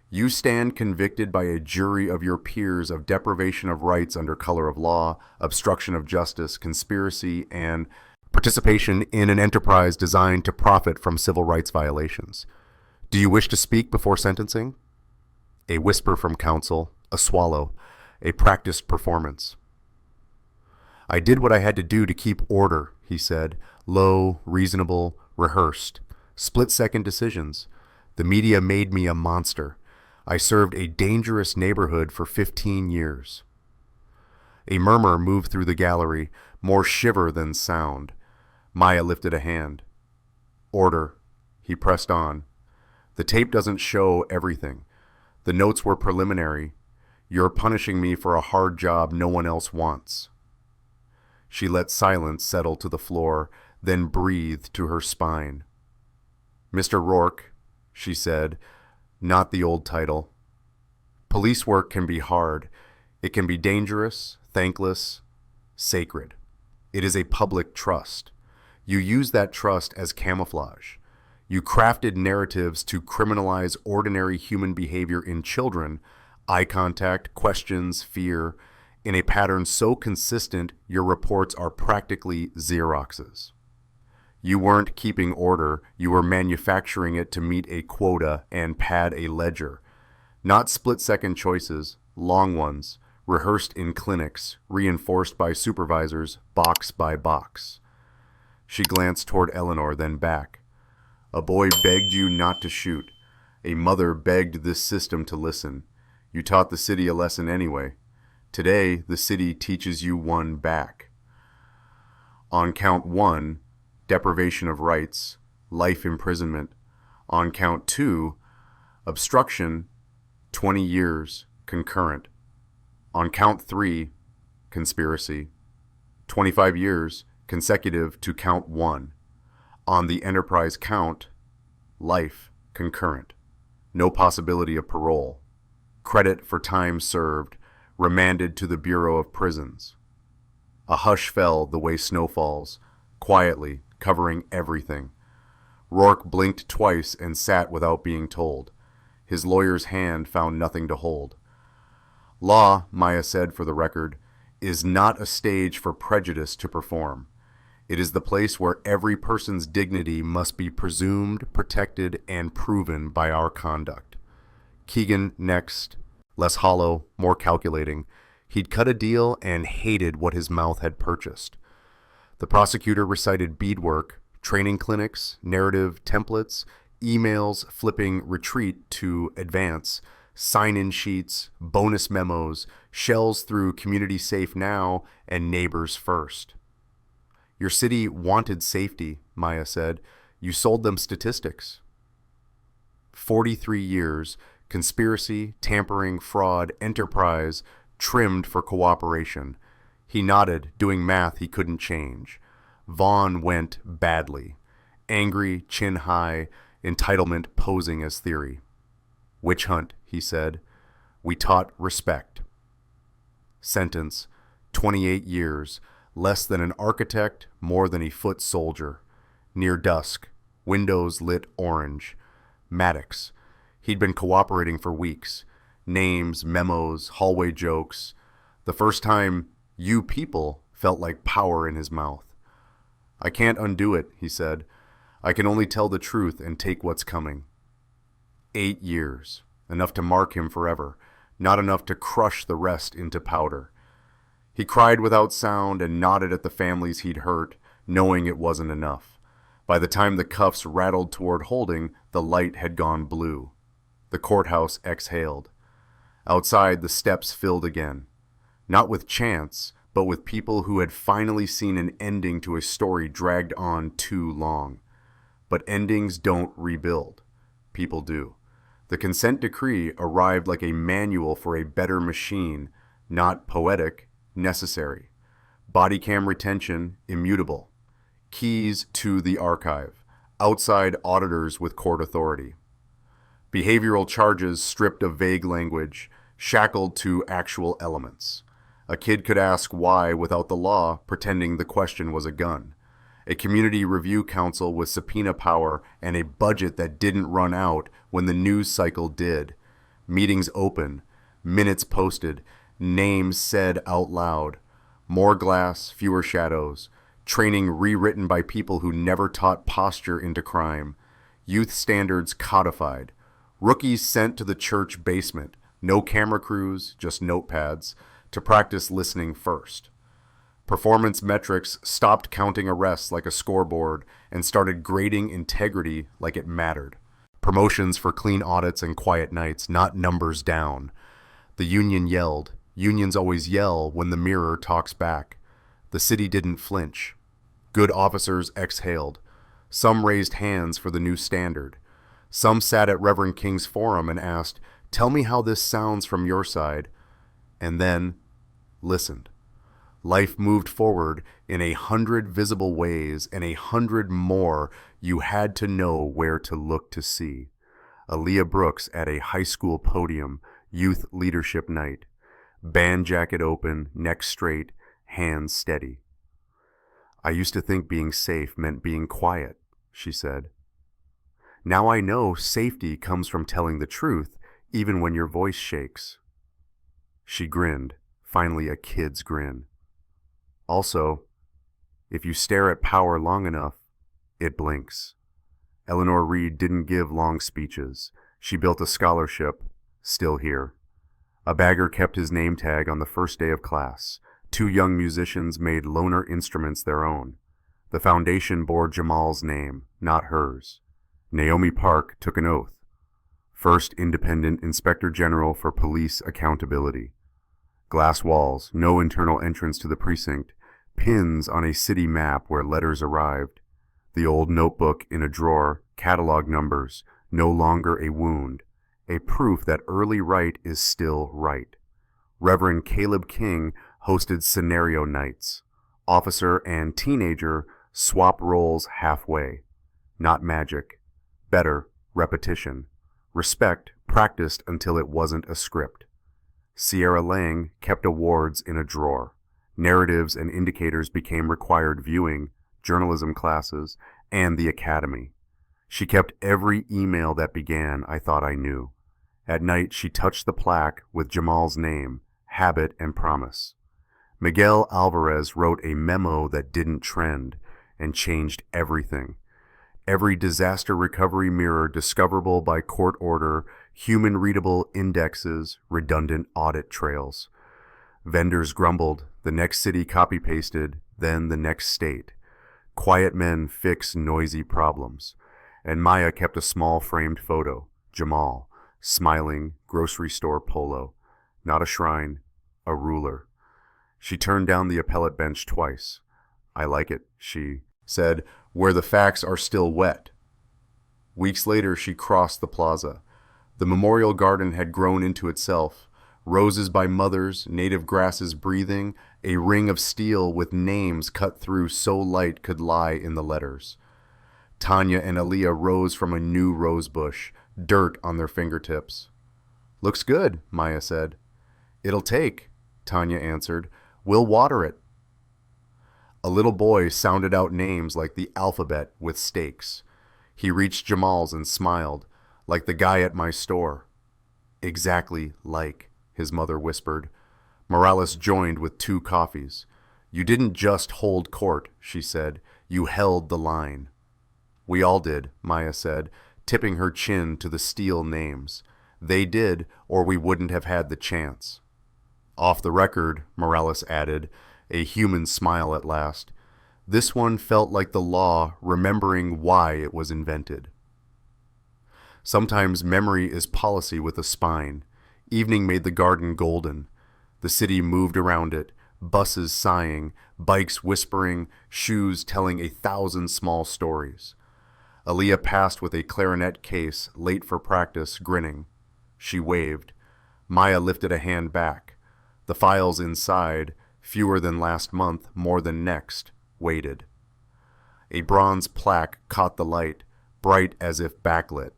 Speaker 1: you stand convicted by a jury of your peers of deprivation of rights under color of law, obstruction of justice, conspiracy, and participation in an enterprise designed to profit from civil rights violations. Do you wish to speak before sentencing? A whisper from counsel, a swallow, a practiced performance. I did what I had to do to keep order, he said, low, reasonable, rehearsed. Split-second decisions. The media made me a monster. I served a dangerous neighborhood for 15 years. A murmur moved through the gallery, more shiver than sound. Maya lifted a hand. Order. He pressed on. The tape doesn't show everything. The notes were preliminary. You're punishing me for a hard job no one else wants. She let silence settle to the floor, then breathed to her spine. Mr. Rourke, she said, not the old title. Police work can be hard. It can be dangerous, thankless, sacred. It is a public trust. You use that trust as camouflage. You crafted narratives to criminalize ordinary human behavior in children, eye contact, questions, fear, in a pattern so consistent your reports are practically Xeroxes. You weren't keeping order, you were manufacturing it to meet a quota and pad a ledger. Not split-second choices, long ones, rehearsed in clinics, reinforced by supervisors, box by box. She glanced toward Eleanor, then back. A boy begged you not to shoot. A mother begged this system to listen. You taught the city a lesson anyway. Today, the city teaches you one back. On count 1, deprivation of rights, life imprisonment. On count 2, obstruction, 20 years, concurrent. On count 3, conspiracy, 25 years, consecutive to count 1. On the enterprise count, life, concurrent. No possibility of parole. Credit for time served, remanded to the Bureau of Prisons. A hush fell the way snow falls, quietly, covering everything. Rourke blinked twice and sat without being told. His lawyer's hand found nothing to hold. Law, Maya said for the record, is not a stage for prejudice to perform. It is the place where every person's dignity must be presumed, protected, and proven by our conduct. Keegan next, less hollow, more calculating. He'd cut a deal and hated what his mouth had purchased. The prosecutor recited beadwork, training clinics, narrative templates, emails flipping retreat to advance, sign-in sheets, bonus memos, shells through Community Safe Now, and Neighbors First. Your city wanted safety, Maya said. You sold them statistics. 43 years, Conspiracy, tampering, fraud, enterprise, trimmed for cooperation. He nodded, doing math he couldn't change. Vaughn went badly. Angry, chin high, entitlement posing as theory. Witch hunt, he said. We taught respect. Sentence, 28 years, less than an architect, more than a foot soldier. Near dusk, windows lit orange. Maddox. He'd been cooperating for weeks. Names, memos, hallway jokes. The first time you people felt like power in his mouth. I can't undo it, he said. I can only tell the truth and take what's coming. 8 years. Enough to mark him forever. Not enough to crush the rest into powder. He cried without sound and nodded at the families he'd hurt, knowing it wasn't enough. By the time the cuffs rattled toward holding, the light had gone blue. The courthouse exhaled. Outside, the steps filled again. Not with chance, but with people who had finally seen an ending to a story dragged on too long. But endings don't rebuild. People do. The consent decree arrived like a manual for a better machine, not poetic, necessary. Body cam retention, immutable. Keys to the archive. Outside auditors with court authority. Behavioral charges stripped of vague language, shackled to actual elements. A kid could ask why without the law, pretending the question was a gun. A community review council with subpoena power and a budget that didn't run out when the news cycle did. Meetings open, minutes posted, names said out loud. More glass, fewer shadows. Training rewritten by people who never taught posture into crime. Youth standards codified. Rookies sent to the church basement. No camera crews, just notepads, to practice listening first. Performance metrics stopped counting arrests like a scoreboard and started grading integrity like it mattered. Promotions for clean audits and quiet nights, not numbers down. The union yelled. Unions always yell when the mirror talks back. The city didn't flinch. Good officers exhaled. Some raised hands for the new standard. Some sat at Reverend King's forum and asked, "Tell me how this sounds from your side," and then listened. Life moved forward in 100 visible ways, and 100 more you had to know where to look to see. Aaliyah Brooks at a high school podium, youth leadership night. Band jacket open, neck straight, hands steady. I used to think being safe meant being quiet, she said. Now I know safety comes from telling the truth, even when your voice shakes. She grinned, finally a kid's grin. Also, if you stare at power long enough, it blinks. Eleanor Reed didn't give long speeches. She built a scholarship, still here. A bagger kept his name tag on the first day of class. 2 young musicians made loner instruments their own. The foundation bore Jamal's name, not hers. Naomi Park took an oath. First Independent Inspector General for Police Accountability. Glass walls, no internal entrance to the precinct, pins on a city map where letters arrived. The old notebook in a drawer, catalog numbers, no longer a wound, a proof that early right is still right. Reverend Caleb King hosted scenario nights. Officer and teenager swap roles halfway. Not magic. Better, repetition. Respect practiced until it wasn't a script. Sierra Lang kept awards in a drawer. Narratives and indicators became required viewing, journalism classes, and the academy. She kept every email that began, "I thought I knew." At night, she touched the plaque with Jamal's name, habit, and promise. Miguel Alvarez wrote a memo that didn't trend and changed everything. Every disaster recovery mirror discoverable by court order, human-readable indexes, redundant audit trails. Vendors grumbled, the next city copy-pasted, then the next state. Quiet men fix noisy problems. And Maya kept a small framed photo, Jamal, smiling, grocery store polo. Not a shrine, a ruler. She turned down the appellate bench twice. "I like it," she said, "where the facts are still wet." Weeks later, she crossed the plaza. The memorial garden had grown into itself, roses by mothers, native grasses breathing, a ring of steel with names cut through so light could lie in the letters. Tanya and Aaliyah rose from a new rose bush, dirt on their fingertips. "Looks good," Maya said. "It'll take," Tanya answered. "We'll water it." A little boy sounded out names like the alphabet with stakes. He reached Jamal's and smiled, like the guy at my store. "Exactly like," his mother whispered. Morales joined with 2 coffees. "You didn't just hold court," she said. "You held the line." "We all did," Maya said, tipping her chin to the steel names. "They did, or we wouldn't have had the chance." "Off the record," Morales added, a human smile at last. "This one felt like the law remembering why it was invented." Sometimes memory is policy with a spine. Evening made the garden golden. The city moved around it, buses sighing, bikes whispering, shoes telling 1,000 small stories. Aaliyah passed with a clarinet case, late for practice, grinning. She waved. Maya lifted a hand back. The files inside, fewer than last month, more than next, waited. A bronze plaque caught the light, bright as if backlit.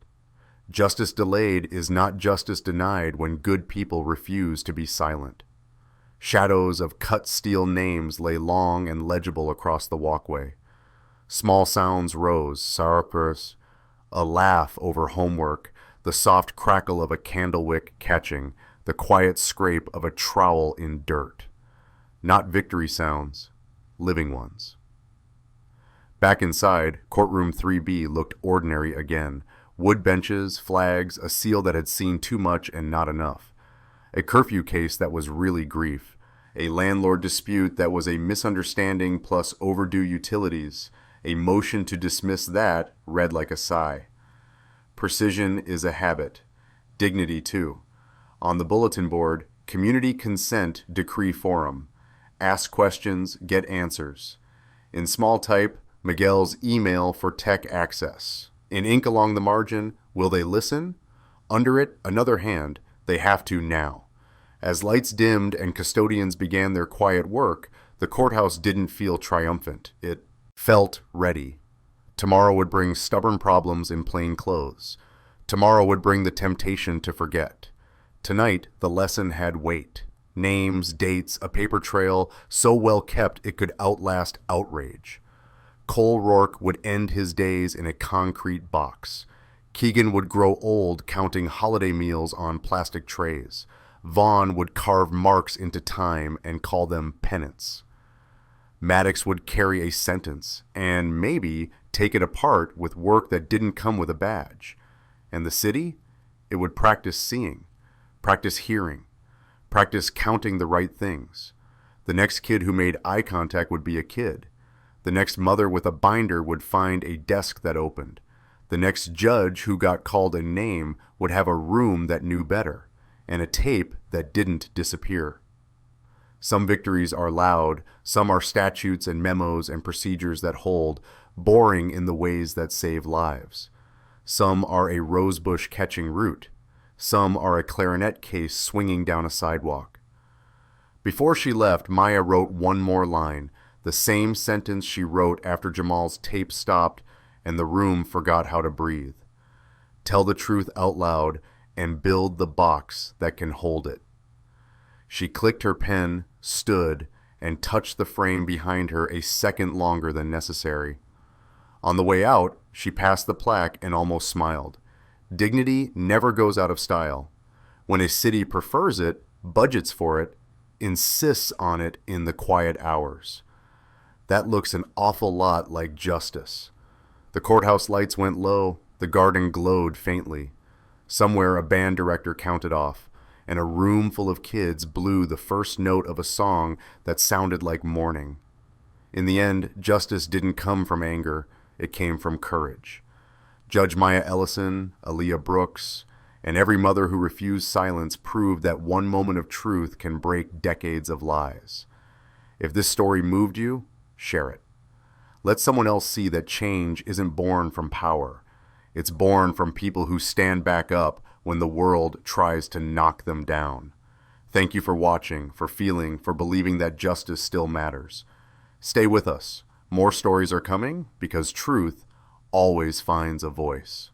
Speaker 1: Justice delayed is not justice denied when good people refuse to be silent. Shadows of cut steel names lay long and legible across the walkway. Small sounds rose, sarpers, a laugh over homework, the soft crackle of a candle wick catching, the quiet scrape of a trowel in dirt. Not victory sounds, living ones. Back inside, courtroom 3B looked ordinary again. Wood benches, flags, a seal that had seen too much and not enough. A curfew case that was really grief. A landlord dispute that was a misunderstanding plus overdue utilities. A motion to dismiss that read like a sigh. Precision is a habit. Dignity too. On the bulletin board, community consent decree forum. Ask questions, get answers. In small type, Miguel's email for tech access. In ink along the margin, will they listen? Under it, another hand, they have to now. As lights dimmed and custodians began their quiet work, the courthouse didn't feel triumphant. It felt ready. Tomorrow would bring stubborn problems in plain clothes. Tomorrow would bring the temptation to forget. Tonight, the lesson had weight. Names, dates, a paper trail, so well kept it could outlast outrage. Cole Rourke would end his days in a concrete box. Keegan would grow old counting holiday meals on plastic trays. Vaughn would carve marks into time and call them penance. Maddox would carry a sentence and maybe take it apart with work that didn't come with a badge. And the city? It would practice seeing, practice hearing, practice counting the right things. The next kid who made eye contact would be a kid. The next mother with a binder would find a desk that opened. The next judge who got called a name would have a room that knew better, and a tape that didn't disappear. Some victories are loud, some are statutes and memos and procedures that hold, boring in the ways that save lives. Some are a rosebush catching root. Some are a clarinet case swinging down a sidewalk. Before she left, Maya wrote one more line, the same sentence she wrote after Jamal's tape stopped and the room forgot how to breathe. Tell the truth out loud and build the box that can hold it. She clicked her pen, stood, and touched the frame behind her a second longer than necessary. On the way out, she passed the plaque and almost smiled. Dignity never goes out of style. When a city prefers it, budgets for it, insists on it in the quiet hours. That looks an awful lot like justice. The courthouse lights went low, the garden glowed faintly. Somewhere a band director counted off, and a room full of kids blew the first note of a song that sounded like mourning. In the end, justice didn't come from anger, it came from courage. Judge Maya Ellison, Aaliyah Brooks, and every mother who refused silence proved that one moment of truth can break decades of lies. If this story moved you, share it. Let someone else see that change isn't born from power. It's born from people who stand back up when the world tries to knock them down. Thank you for watching, for feeling, for believing that justice still matters. Stay with us. More stories are coming because truth always finds a voice.